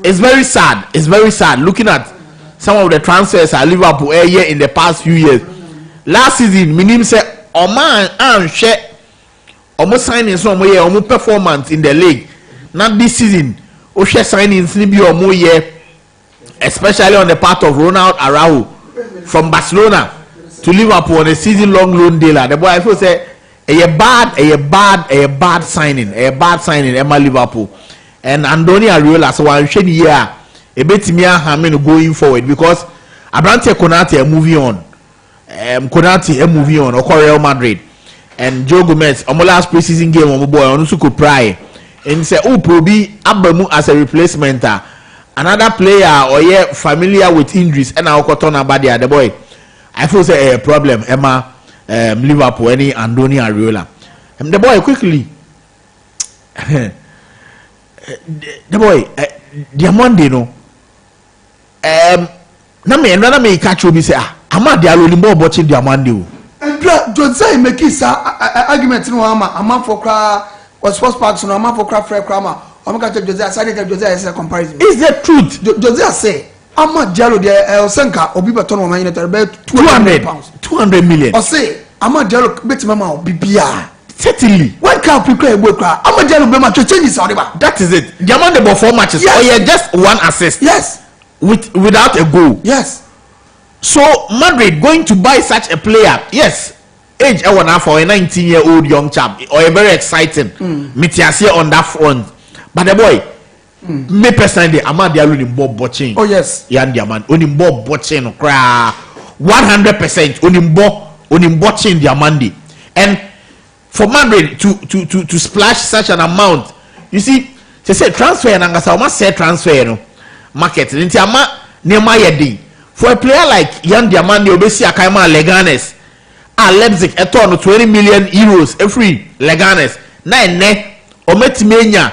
Speaker 1: it's very sad looking at some of the transfers at Liverpool here in the past few years. Last season minim say Oman and share almost signing some year almost performance in the league. Not this season. Oshe signings ni bi omo year, especially on the part of Ronald Araujo from Barcelona to Liverpool on a season long loan deal. The boy I feel say a bad signing Emma Liverpool and Andoni Areola so one shade year a bit me going forward because Abrante Konate are moving on. Konate moving on or Real Madrid. And Joe Gomez, on my last preseason game, on my boy, on Suku Pry, and say, "Oh, Probi Abamu as a replacement, another player or yeah familiar with injuries." And I got on about the boy. I feel say a problem. Emma, Liverpool, any Andoni Areola, and the boy quickly. The boy, Diamande no. Na me catch you. Me say, Ama Diallo limbo watching Diamande.
Speaker 2: Jose make his argument no ama for cra or sports parks no ama for cra free crama o make Jose aside Jose as a comparison
Speaker 1: is the truth
Speaker 2: Jose say Ama Diallo de Senka obi beton o man united be
Speaker 1: 200 million.
Speaker 2: O say Ama Diallo betima ma bibia.
Speaker 1: Certainly.
Speaker 2: When can we play a cry? Ama Diallo be ma changes Odiba.
Speaker 1: That is it. The amount of 4 matches. Yes. Oh yeah, just 1 assist.
Speaker 2: Yes.
Speaker 1: Without a goal.
Speaker 2: Yes.
Speaker 1: So Madrid going to buy such a player. Yes. Age I want for a 19-year-old young chap or a very exciting. Mitiasia on that front. But the boy, me personally, Ama Diallo in Bob watching.
Speaker 2: Oh yes.
Speaker 1: Yan Diamond only Bob watching cry 100% only watching Diamandi. And for Madrid to splash such an amount, you see, they say transfer and I must say transfer no market. Into ama nema yedi for a player like Yan Diamandi obesi akaima Leganes. Leipzig eto no 20 million euros every Leganes. Na ene ometimenya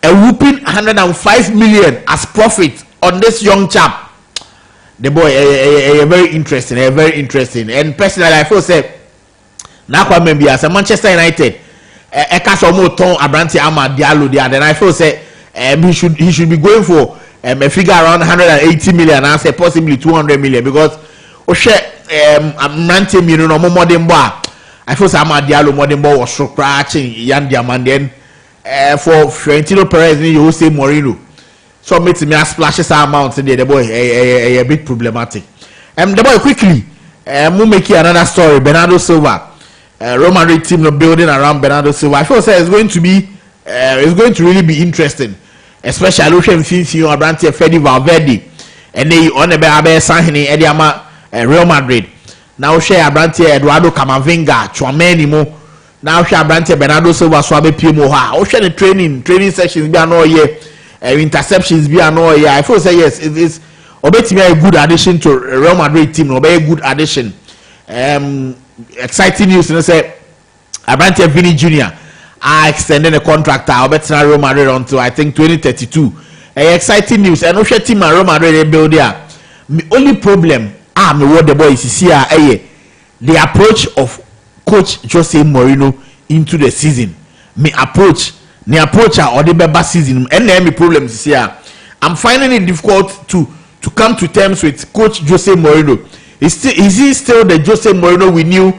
Speaker 1: a whooping 105 million as profit on this young chap. The boy very interesting, and personally I feel say now maybe as a Manchester United cash more ton Abranti Ama Diallo there, then I feel say he should be going for a figure around 180 million and say possibly 200 million because Abranti no more than boy. I feel say Ama Diallo more than boy was scratching Yan Diamond then for Florentino Perez you will say Mourinho. So make me a splashes amount today. The boy a bit problematic. The boy quickly we make another story. Bernardo Silva. Real Madrid team no building around Bernardo Silva. I feel say it's going to really be interesting, especially if since you are Branty Fede Valverde and they on the Abe Sahini Ediama Real Madrid. Now share Branty Eduardo Camavinga, Chouameni mo. Now share Branty Bernardo Silva Swabe Pimo ha. O share the training sessions be an all year, interceptions be an all year. I feel say yes, it is obetime a good addition to Real Madrid team. Obe a good addition. Exciting news, you know, say Abrante Vini Jr. Extending the contract. I'll bet Real Madrid until I think 2032. Exciting news. And also team Real Madrid they build there. The only problem, me what the boy is here. The approach of Coach Jose Mourinho into the season. The approach or the best season. And the problem is here. I'm finding it difficult to come to terms with Coach Jose Mourinho. Is he still the Jose Mourinho we knew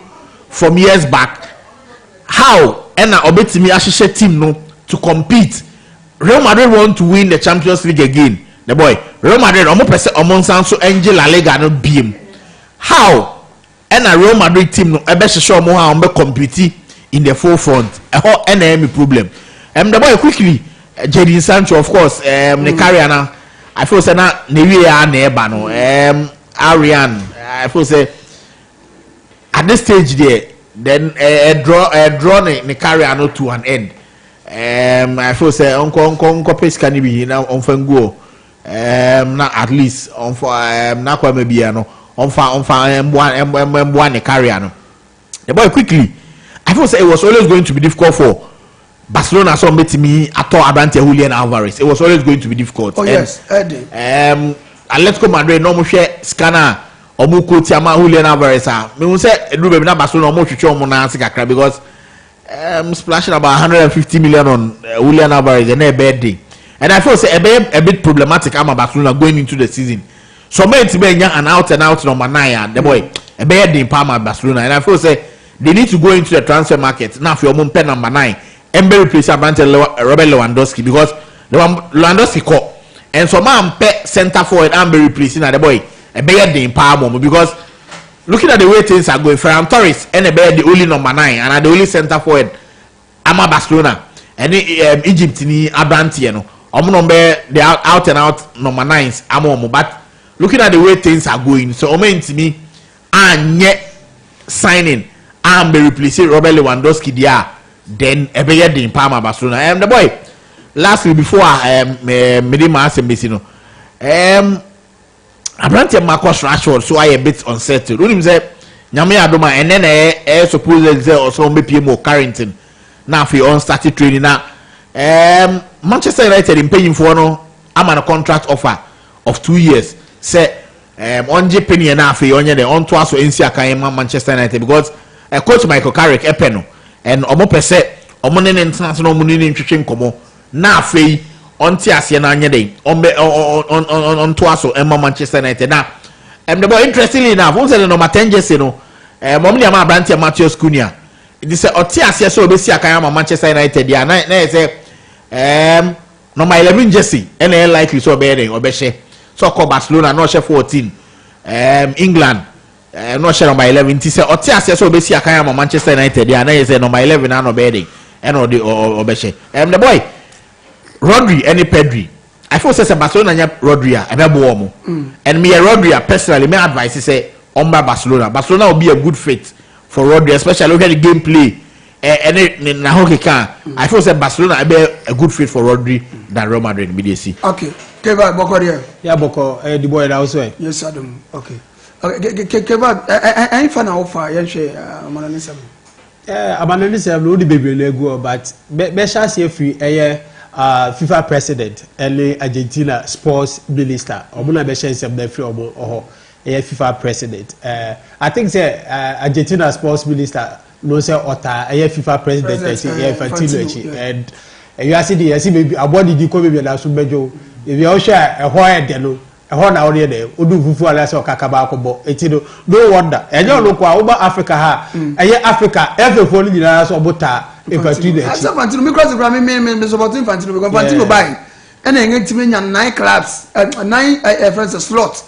Speaker 1: from years back? How? And obetimi ashishe team no to compete. Real Madrid want to win the Champions League again. The boy Real Madrid omo pese omo sanso Angel La Liga no biem. How? And a Real Madrid team no ebe hwehwe omo ha omo compete in the forefront. Eho na problem. The boy quickly Jadon Sancho of course the carrier now. I feel say na we are na eba no Arian I feel say at this stage there then a draw the carrier no to an end. I feel say unko pace can be now on fango na at least on for na kwa maybe no on one the carrier no. The boy quickly I feel say it was always going to be difficult for Barcelona so met me at all Abrante Julian Alvarez. It was always going to be difficult.
Speaker 2: Oh yes, Eddie.
Speaker 1: Atletico Madrid no mo share scanner omo quote ama Julian Alvarez me won say edu be na Barcelona omo twetwe omo na sikakra because splashing about 150 million on Julian Alvarez and a bad day. And I feel say a bit problematic ama Barcelona going into the season. So me to be an out number 9 the boy a bad day Palma Barcelona and I feel say they need to go into the transfer market now for your pen number 9 and be replace Robert Lewandowski because Lewandowski caught and so man pet center forward and be replacing the boy a bad day in Palma because looking at the way things are going, Ferran Torres and a bed the only number 9 and the only center forward ama Barcelona and Egypt ni Abrante no number the out and out number 9s amo but looking at the way things are going so to me and yet signing and be replacing Robert Lewandowski there then a bed in Palma Barcelona and the boy lastly before Medima asked me Abrante Marcus Rashford so I a bit unsettled. When him say nyame adoma and then suppose say also be PMO Carrington now for on started training now Manchester United in paying for no I'm on a contract offer of 2 years say onje penny na for onye the on to aso NC akan Manchester United because coach Michael Carrick epeno and omo pese omo ne international omo ne ntwetwe nkomo na afei on Tiasia na day on Twaso and Manchester United. Now, the boy interestingly enough, who's the number 10 years, Mommy Ama Brantia Matheus Cunha. This is Otiasia so Bessia Kayama Manchester United. Yeah, na say number 11 Jesse, and likely so bearing or Beshe. So called Barcelona, no share 14. England, no share number 11. This is Otiasia so Bessia Kayama Manchester United. Yeah, na say number 11 and no bearing. And or the Beshe. The boy Rodri any Pedri. I feel say Barcelona nya Rodri a be bo and me Rodri personally my advice is say on Barcelona will be a good fit for Rodri, especially look at the gameplay and na hockey can I feel say Barcelona be a good fit for Rodri than Real Madrid me dey see.
Speaker 2: Okay, Keva Boko there.
Speaker 17: Yeah, Boko the boy that also.
Speaker 2: Yes, Adam. Okay. Keva any fan offer yen share Amananisa.
Speaker 17: Amananisa no the baby lego but be shall say free FIFA president and Argentina sports minister omuna be share sem na free omo FIFA president I think say Argentina sports minister no say ota FIFA president Infantino and you see the see maybe abodi di ko maybe na so mejo if you share de no na ori de odu fufu ala se okakaba akobo etino no wonder enyo no kwa oba Africa ha Africa every ni na so obota Infantino
Speaker 2: Infantino because me support Infantino because Infantino buy and en timi nya 9 clubs 9 friends slot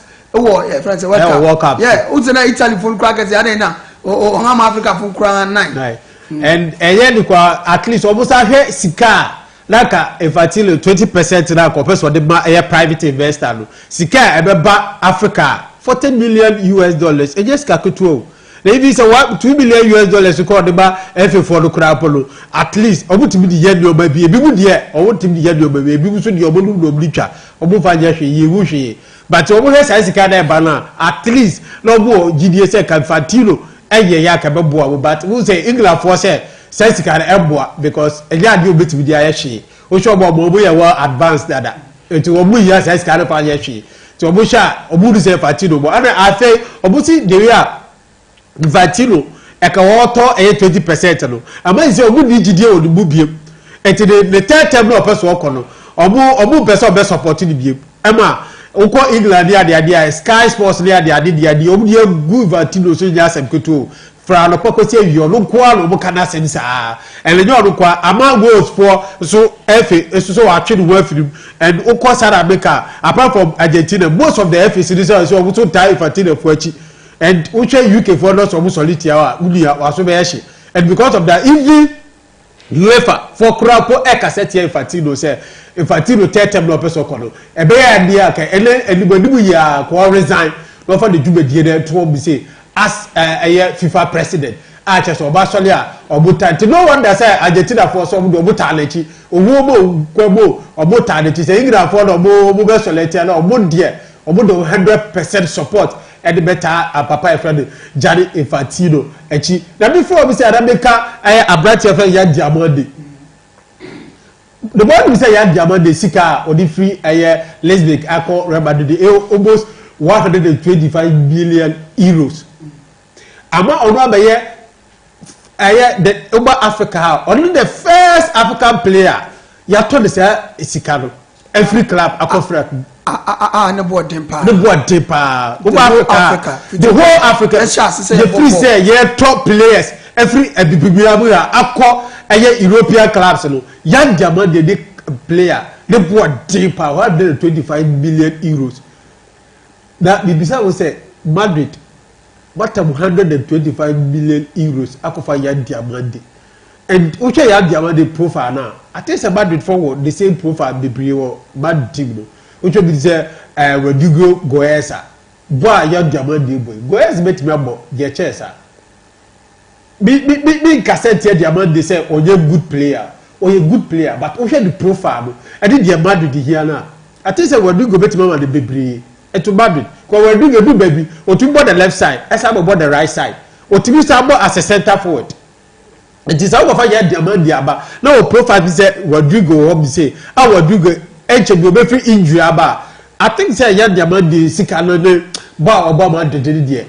Speaker 2: friends World Cup yeah uzena Italy full crackers ya na o Africa full crack 9
Speaker 17: and yen kwa at least almost have sika laka Infantino 20% na ko person de private investor no sika ebeba Africa $40 million e just kakuto maybe say $2 million ko de ba FA4 no kra polo at least obutimi di yen no ba bi ebi mu de obutimi di yen no ba bi ebi mu so de obonu no blitwa obufa nya hwe ye wu hwe but obu he sai sika na ba na at least no bo GDA say Infantino eye ya ka be bo but we say England for say sika na eboa because elia de obetimi di ayehwe o sho bo ye wa advanced dada enti obu ya sai sika na pa ayehwe ti obu sha obu say Infantino bo and I say obu si de ya Infantino eka woto 20% no amazi obu ni gidie odubu biem enti the third term no person okono obu person be support ni biem ema uko England ya de Sky Sports ya de obu ye good Infantino so nya asem keto fra no pokosi awi no kwa no buka na asem sa ele nyo no kwa ama goals for so FA so atwe no afirim and uko South America apart from Argentina most of the FA series so obu so tie Infantino for achi and uche UK for not some solidity unia waso be yashi and because of that even UEFA for krapo e cassette Infantino say Infantino tetem no person kono e be ya dia ka anybody ya ko resign no for the jubedie dey to be say as FIFA president acha so ba sole a obutanti no wonder say Argentina for so obutanachi owo mo kwebo obutanachi say England for no mo be solete na obo de obo do 100% support and the better papa friend Gianni Infantino echi na before we say Arabika abrati friend ya Diamande the boy we say ya Diamande sika odi free lesbian akọ Real almost 125 million euros ama onu abaye the over Africa only the first African player ya to the say sika no every club akọ
Speaker 2: no board temper.
Speaker 17: The board temper. The whole Africa. The free say yeah top players. Every bibiabuya akọ European clubs no. Young Diamande the player. The board temper 125 million euros. That Bibisa will say Madrid. What 125 million euros akofa Young Diamande. And uche Young Diamande profile now. I think it's Madrid forward the same profile Bibriwo Madrid team no. Which will be say Rodrigo Goesa. Boy, young Diamande boy. Goesa met me abo je chesa. Be cassette Diamande say oh you good player. Oh you good player but we share the profile. I did Diamande di here now. I think say Rodrigo met me the baby. And to Madrid. Ko Rodrigo do baby. O to board the left side. Esa board the right side. O to be sabo as a center forward. It is how of ya Diamande aba. Now profile be say Rodrigo what be say. Ah Rodrigo enche bi obe free injury aba. I think say ya Diamande sika no ne ba Obama de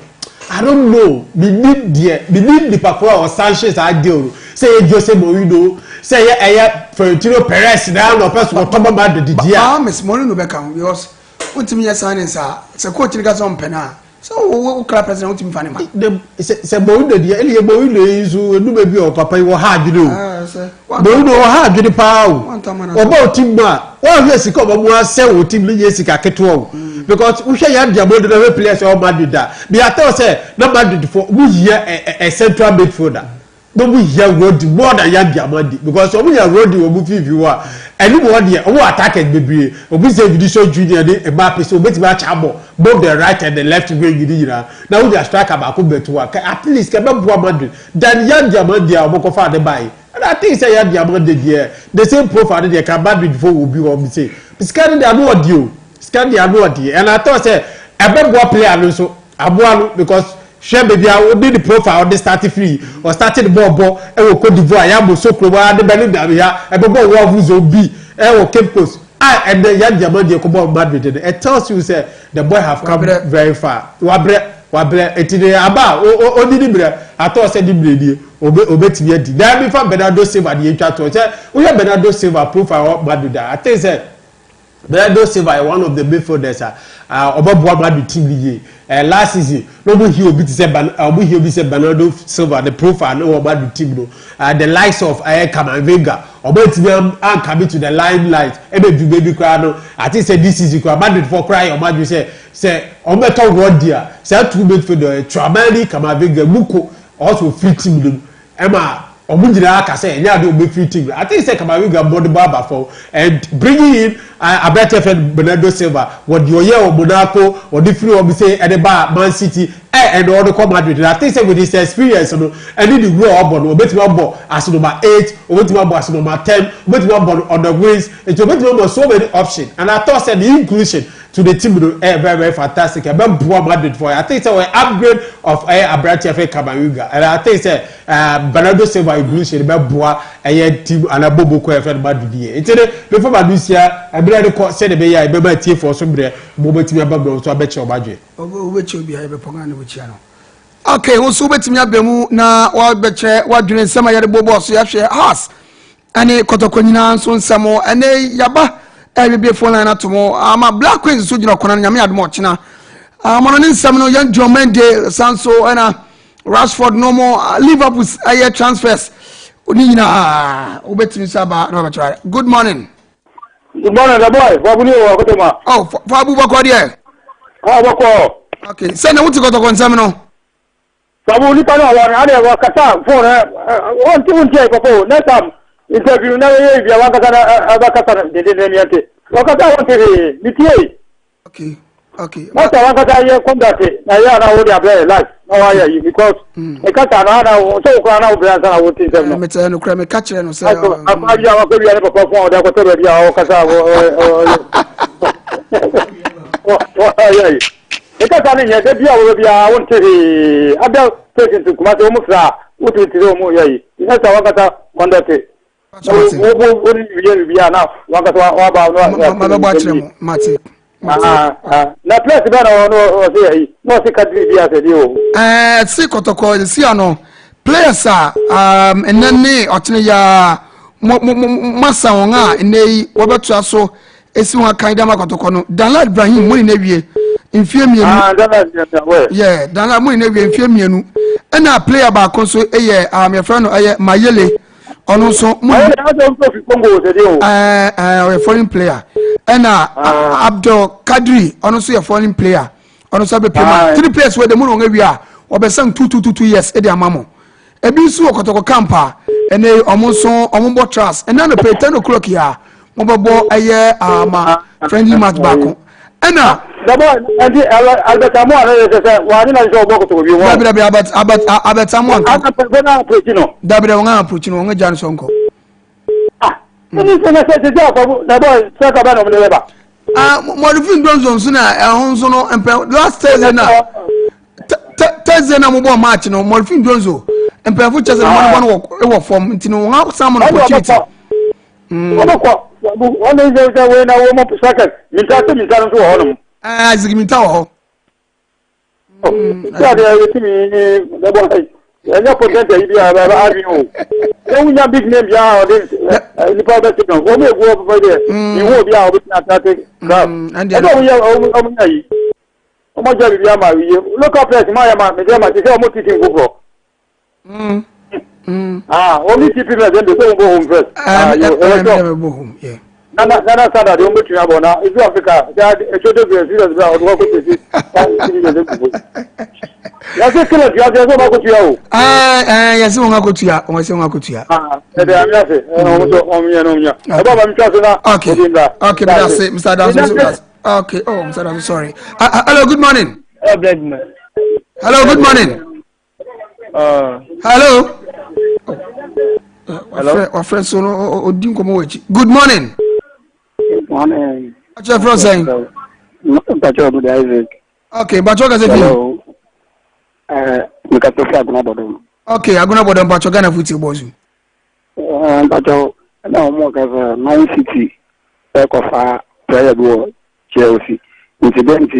Speaker 17: I don't know. We need the Papua or Sanchez ideal. Say Jose Mourinho, say Florentino Perez now no person go top Madrid the dia
Speaker 2: Miss Morning no be come because ultimate signing say coach nika some pena so we club president ultimate fan ma
Speaker 17: say Mourinho dia ele Mourinho isu enu be bi o papa wo ha adwene o Mourinho wo ha adwene pa o oba team ma wo hwe sika obo ase wo team ni sika keto o because we share yan dia Mourinho na players o Madrid da be atell say na Madrid for we here a central midfielder no we here road more than yan diamond because we here road we move viewer any more there we attackers bebre obi say Vinicius Junior dey Mbappe so beti ba chabo both the right and the left wing gidi na now we striker ba ko betu at least ke be boa Madrid than yan diamond there we go for the buy and I think say yan diamond there the same profile there can Madrid before we be what me say scan dey no audio scan dey no audio and I thought say e be boa player no so aboa because share baby I did the profile on the starting free or started the ball e wo Cote d'Ivoire ya mo so kro wa de bele da ya e be ball wo vuzo bi e wo Cape Coast and then yan diamond dey ko ball Madrid it tells you say the boy have come very far wa bre etide aba o di bre ato say di bre die obetimi adi da bi fa Bernardo Silva dey twa to say we Bernardo Silva profile Madrid I think say Bernardo Silva is one of the midfielders oboboa Madrid team ye last season no be he obi say Bernardo Silva the profile no Madrid team no the likes of Camavinga obetimi am come to the limelight e be do baby cry no I think say this season Madrid for cry o Madrid say o better road there say two midfielder Tchouaméni Camavinga Muko also free team no Emma Omunjira aka say enya de obe free team I think say Camavinga body baba for and bringing in Abraham Bernardo Silva what the year of Monaco or the free of say at the bar Man City and all the come Madrid I think say with this experience and the grow up on betima ball as number 8 betima ball as number 10 betima ball on the wings it betima ball so many options and I thought say the inclusion to the team very very fantastic about Madrid for I think it's an upgrade of Abraham Camavinga and I think say Bernardo Silva inclusion about Boa team and Bobo ko Madrid it's before Madusia I be the say the be be tie for so bre Bobo team about so abeche obadwe
Speaker 2: obeche obi aye be ponga ne buchia no okay wo so betimi abemu na wa beche wadwene nsema yare Bobo so ya hwe house ane kotokonyina nso nsemo ane yaba be phone line atomo ama Black Queens so gina kona nyame adom ochina amano ne nsem no yan Diomande Sanso and Rashford no more Liverpool aye transfers oni nyina obetimi saba no betwa good morning.
Speaker 14: Good morning, the boy. Fabu ni o akotema.
Speaker 2: Oh, Fabu bako there.
Speaker 14: Bako.
Speaker 2: Okay. Say na wuti kotoko nsem no.
Speaker 14: Fabu ni pano wa ade wa kata phone on ti unje papo next time interview na ye bia wa kata abakata de niate. Wa kata won ti nitie.
Speaker 2: Okay. Okay.
Speaker 14: Mata wa kata ye contact na ya na wo dia play live. No wa ya because e kata na so ko na wo bia sana wo ti nsem no.
Speaker 2: Me tell no kra me catch no say.
Speaker 14: Afabia wa ko bia ne papa phone da ko to bia o kata yeah. Eka ni nyɛ bia wo bia won tiri ada take to kuma so mu fra wo tiri mu yayi ina sa wakata kondate wo ni bia na wakata wa ba no
Speaker 2: ma ba kyerɛ mu mate
Speaker 14: na place ba no say yayi no se kadri bia se dio
Speaker 2: si kotoko si ano players enane otene ya masa won a enei wo betu aso esi won kan da makotoko no Danlad Ibrahim mo ni na wie mfie mienu yeah Danlad mo ni na wie mfie mienu na player ba kon so eye me friend no eye Mayele ono so mo foreign player na Abdul Kadri ono so foreign player ono so be pema 3 players we de mo no nga wi a obesam 2 years e de amamo ebi so okotoko campa ene omo so omo bo trust na no pay 10 o'clock ya mo bebo eye friendly match back ena
Speaker 14: the boy and Albert Amo say wa ni na so bo ko bi won
Speaker 2: Albert Amo
Speaker 14: na approach no
Speaker 2: dabira won approach no won jan so nko
Speaker 14: ni se na se je akobu the boy say ka ba no le ba
Speaker 2: mo rufin donzo so na ehon so no last Thursday na mo bo match no mo rufin donzo empefo chese mo wo form ntino won sam no opportunity
Speaker 14: one is the way now mo second minta so ho no
Speaker 2: zigiminta ho
Speaker 14: ya de yetimi the boy ya potent idea ba abi o Omunya big name ya or this nipa be chicken. Wo me go over there. You wo bia obi na attack crowd. And omunya yi. Omo jari bia ma wi. Local press ma ya ma me dey ma say omo teaching go. Only people that then they go home first. Go home. Yeah. Nana sada de omo tuna bona. Is Africa. They should be serious about what go to see. Ya se kele ya se so ma ko tuya o.
Speaker 2: Ya se won ko tuya, won se won ko tuya.
Speaker 14: E de amia se. No nya. E ba ba mi twa so na.
Speaker 2: Okay, Mr. Danso. Okay. Oh, Mr. Danso, sorry. Hello, good morning. Hello, good morning. Hello. Hello. Our friend so odin komo wechi. Good morning.
Speaker 14: Good morning.
Speaker 2: What's your friend saying? Okay, Bacho ka say
Speaker 14: hello. Mikato Aguna Bodom.
Speaker 2: Okay, Aguna Bodom Bacho Ghana Futi Bozu.
Speaker 14: Bacho na mo ka Man City kofa player go Chelsea. Incident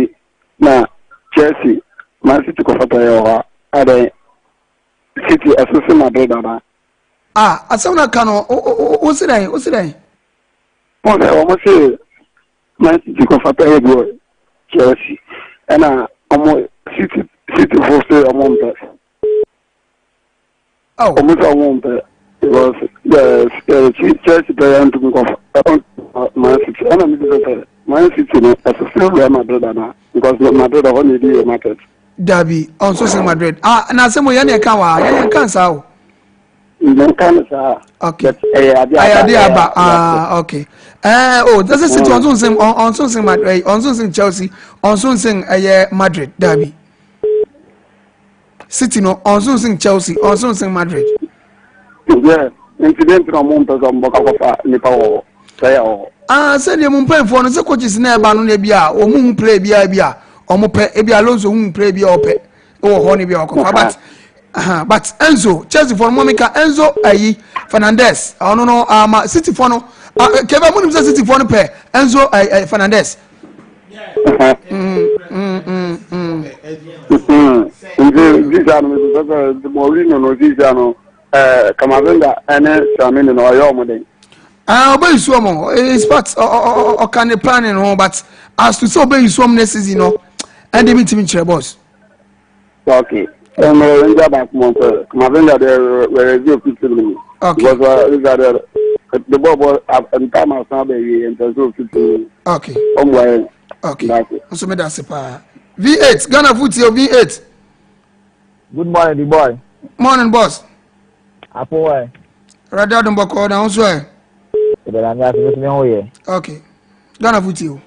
Speaker 14: na Chelsea Man City kofa player wa ade City Association Madrid na.
Speaker 2: Asana kano o sidan.
Speaker 14: Mo say Man City kofa player go Chelsea. Ana omo City for say among that. Almost among that because the Chelsea player to go Man City. And I'm Man City as a still Real Madrid because Madrid are only the market.
Speaker 2: Derby on social Madrid. Na semo yana kan sao. Okay. Okay. That's a city on something Madrid, on something Chelsea, on something Madrid Derby. City no on something Chelsea, on something Madrid.
Speaker 14: Yeah, incident no mo mpe so mboka kofa nipa wo say o.
Speaker 2: Say dem mpe fo no say coaches na eba no na bia o mu play bia o mo pe e bia Alonso mu play bia o pe o ho ne bia o kofa but Enzo Chelsea for Monica Enzo ayi Fernandez no City for no Kevin Munim say City for no pe Enzo Fernandez.
Speaker 14: This ano the Mourinho no this ano Kamavinga ene Samini no ayo mo den.
Speaker 2: Obey Suomo is part or can the planning no but as to so obey Suomo next season no and they meet him in boss.
Speaker 14: Okay. Kamavinga there were review people. Okay. Because the ball and time as now be and so people.
Speaker 2: Okay. Okay. So me that's V8 Ghana Footy V8.
Speaker 18: Good morning, the boy.
Speaker 2: Morning, boss.
Speaker 18: Apo
Speaker 2: Radio Dumbako na onso e. Okay. Ghana Footy o.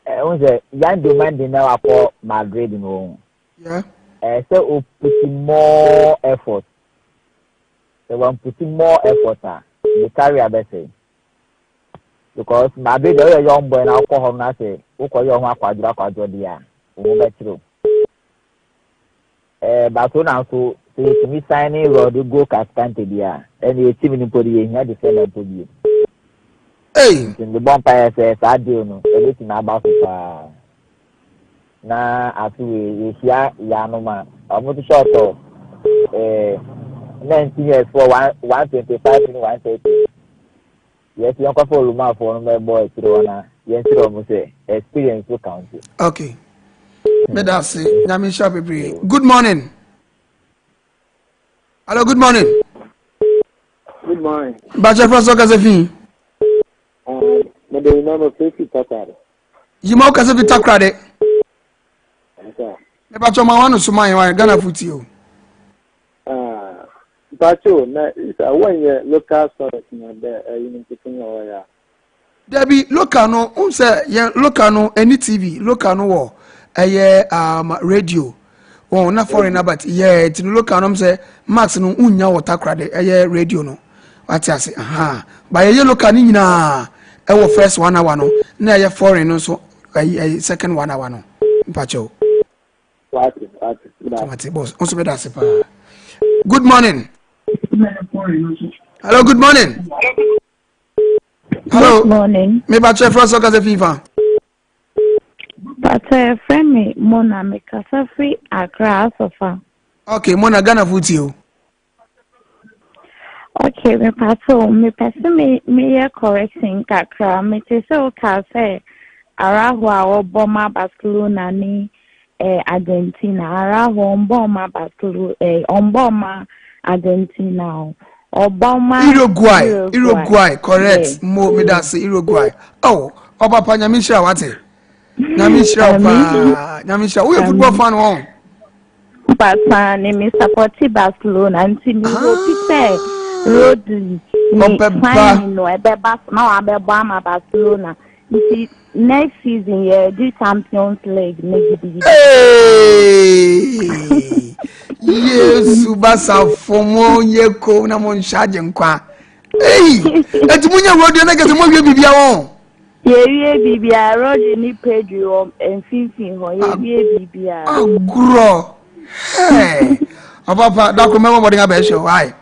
Speaker 18: On say yan demand now for Madrid no.
Speaker 2: Yeah.
Speaker 18: So putting more effort. They want putting more effort the carry say. Because Madrid are young boy now for home na say o ko young akwadura dia. O mo betro. But now so to me signing Rodrigo Cascante dia. And the team in Podi here the same Podi.
Speaker 2: Hey,
Speaker 18: in the vampire says I do no. Everything about it. Na atu ya no man. I'm not short of 19 years for 125 and 130. Yes, you can follow my phone my boy through na. Yes, you say experience will count.
Speaker 2: Okay. Medasi, Nyami Shapipi. Good morning. Hello, good morning.
Speaker 14: Good morning.
Speaker 2: Bacha Francois Kazefi.
Speaker 14: But the number 50 Takade.
Speaker 2: Jimo Kazefi Takrade.
Speaker 14: Okay.
Speaker 2: Bacha Mawano Sumai, Ghana Footy.
Speaker 14: Bacho, na is a 1 year local service na there in Kenya.
Speaker 2: Debbie, local no, unse, local no, any TV, local no war. Radio na foreign but tin local no say max no unya water crade radio no what you say by ye local ni nyina first 1 hour no na foreign no so second 1 hour no mpacho what boss also be that pa. Good morning. Hello, good morning. Hello.
Speaker 19: Good morning.
Speaker 2: Me bache France okaze FIFA.
Speaker 19: But friend me Mona me kasa free Accra sofa.
Speaker 2: Okay, Mona Ghana Footy o.
Speaker 19: Okay, me person me correction kakra. Me te say o ka say Araho a Obama Barcelona ni Argentina. Araho Obama Barcelona Obama Argentina. Obama
Speaker 2: Uruguay, correct. Yeah. Mo me da say Uruguay. Oh, Oba pa nyamisha wate. Nyamisha pa. Nyamisha. Who you football fan won?
Speaker 19: Papa me support Barcelona until me say Rodri. No, Ebeba now Obama Barcelona. You see, next season, yeah, do Champions League.
Speaker 2: Hey, yes, Subasa Fomo Yeko na Monshaje nkwa. Hey, etumunya Rodri na kete mo wie bibia won.
Speaker 19: Ye wie bibia Rodri ni Pedro en finfin ho ye wie bibia.
Speaker 2: Agro. Hey, Papa, da ko memo mo dinga be show, why?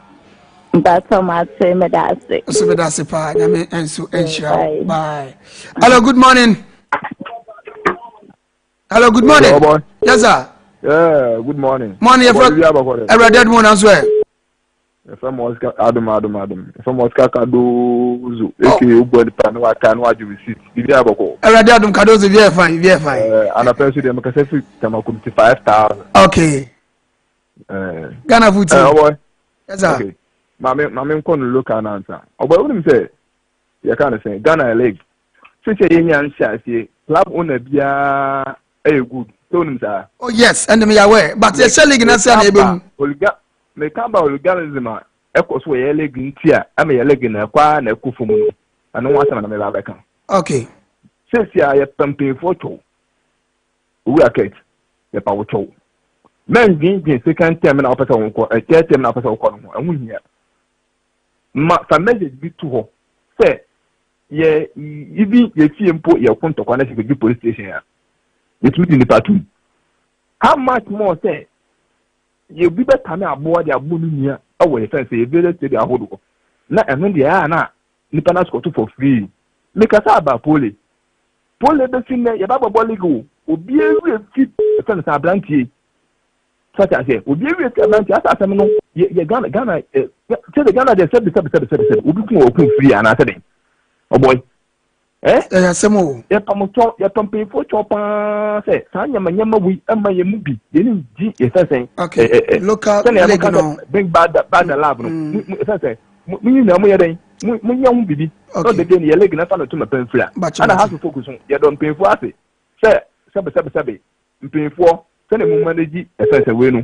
Speaker 19: That's how much me that's it.
Speaker 2: So me that's it pa. Nyame enso ensha. Bye. Hello, good morning. Hello, good morning.
Speaker 20: Hello, boy.
Speaker 2: Yes, sir.
Speaker 20: Yeah, good morning.
Speaker 2: Morning, your friend. Every dead moon as well.
Speaker 20: From Oscar Adam. From Oscar Cardozo. Okay, you go the pan wa can wa you see. Bibi abako.
Speaker 2: Every dead moon Cardozo very fine.
Speaker 20: And a person dem ka say 5,000.
Speaker 2: Okay. Ghana foot.
Speaker 20: Boy.
Speaker 2: Yes, sir.
Speaker 20: Okay. Mame ko no local answer. Oboy wonu say you can say Ghana league. So say yen nsia club owner bia good. So wonu say.
Speaker 2: Oh yes, and me aware. But the Shell league na say na ebem.
Speaker 20: Olga me kamba organism a ekọ so ye league ntia ama ye league na kwa na ekofo mu no. Ano wasa na me ba beka.
Speaker 2: Okay.
Speaker 20: Say ye pampe photo. We are kids. Ye pa wo chow. Men gin second term na opesa won ko, third term na opesa won ko no. Ehun hia. Ma fa message bi to ho say ye ibi ye tie mpo ye konto kwa na se bi police station ya it meet in the platoon. How much more say ye bi beta na abo de abo nu nia awo ye fence ye very steady ahodo na eno de ya na nipa na score for free make us about pole be fin ye ba bobo league obi ewe fit fence abrantie such as here obi ewe fit abrantie asa asem no ye Ghana say the Ghana they said obi kun okun free and asa den oh boy
Speaker 2: asemo
Speaker 20: ye pamoto ye pampe fo chopa say san nyama wi ama ye mu bi ye ni ji ye say
Speaker 2: okay local league no
Speaker 20: big bad lab no mu say mu ni na mu ye den mu nya hu bibi no de den ye league na fa no to ma pan free ana ha to focus on ye don pay fo ase say sabe mpinfo say na mu manage say we no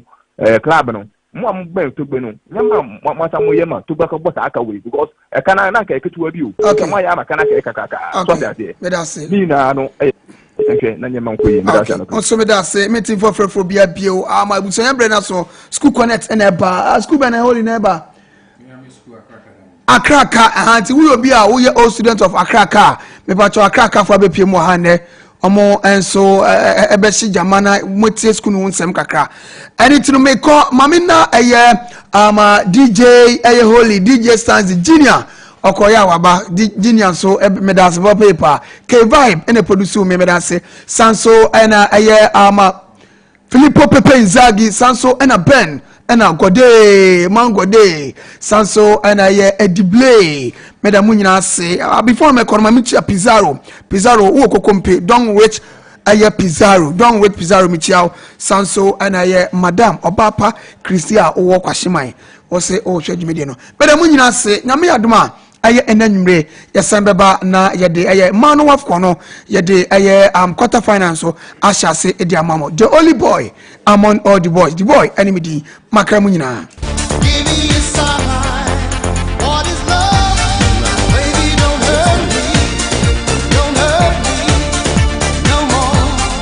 Speaker 20: club no mo am ben to gbe no nyama mo sa mo ye ma to ba ko boss aka we because e kana na ka eketu abi o mo ya ma kana ka kaka so that there
Speaker 2: me da say
Speaker 20: ni na no na nyama nko ye me da say
Speaker 2: no so me da say me tin for bia bio ama buso yan bre na so school connect and eba school be na holy na eba Akraka anti we obi a we all student of Akraka me ba cho Akraka for be pie mo ha ne omo enso ebe shi jamana motie school no nsem kakra ani tinu me ko mami na eye DJ eye holy DJ stands junior okoya waba junior so medase paper K vibe ene produce me medase sanso ena eye Filippo Pepe Inzaghi sanso ena Ben ena Gode Mangode sanso ena ye Edible medamu nyina se before me konoma michi Pizarro wo kokompe don wait aye Pizarro michiao sanso ena ye Madam Obapa Christia wo kwashiman wo se o hwedwumede no medamu nyina se nyame adoma aye enanwumre yesambeba na yede aye manu WAFCON no yede aye quarter final so ashase edi amamo the only boy among all the boys the boy enemy di makramu nyina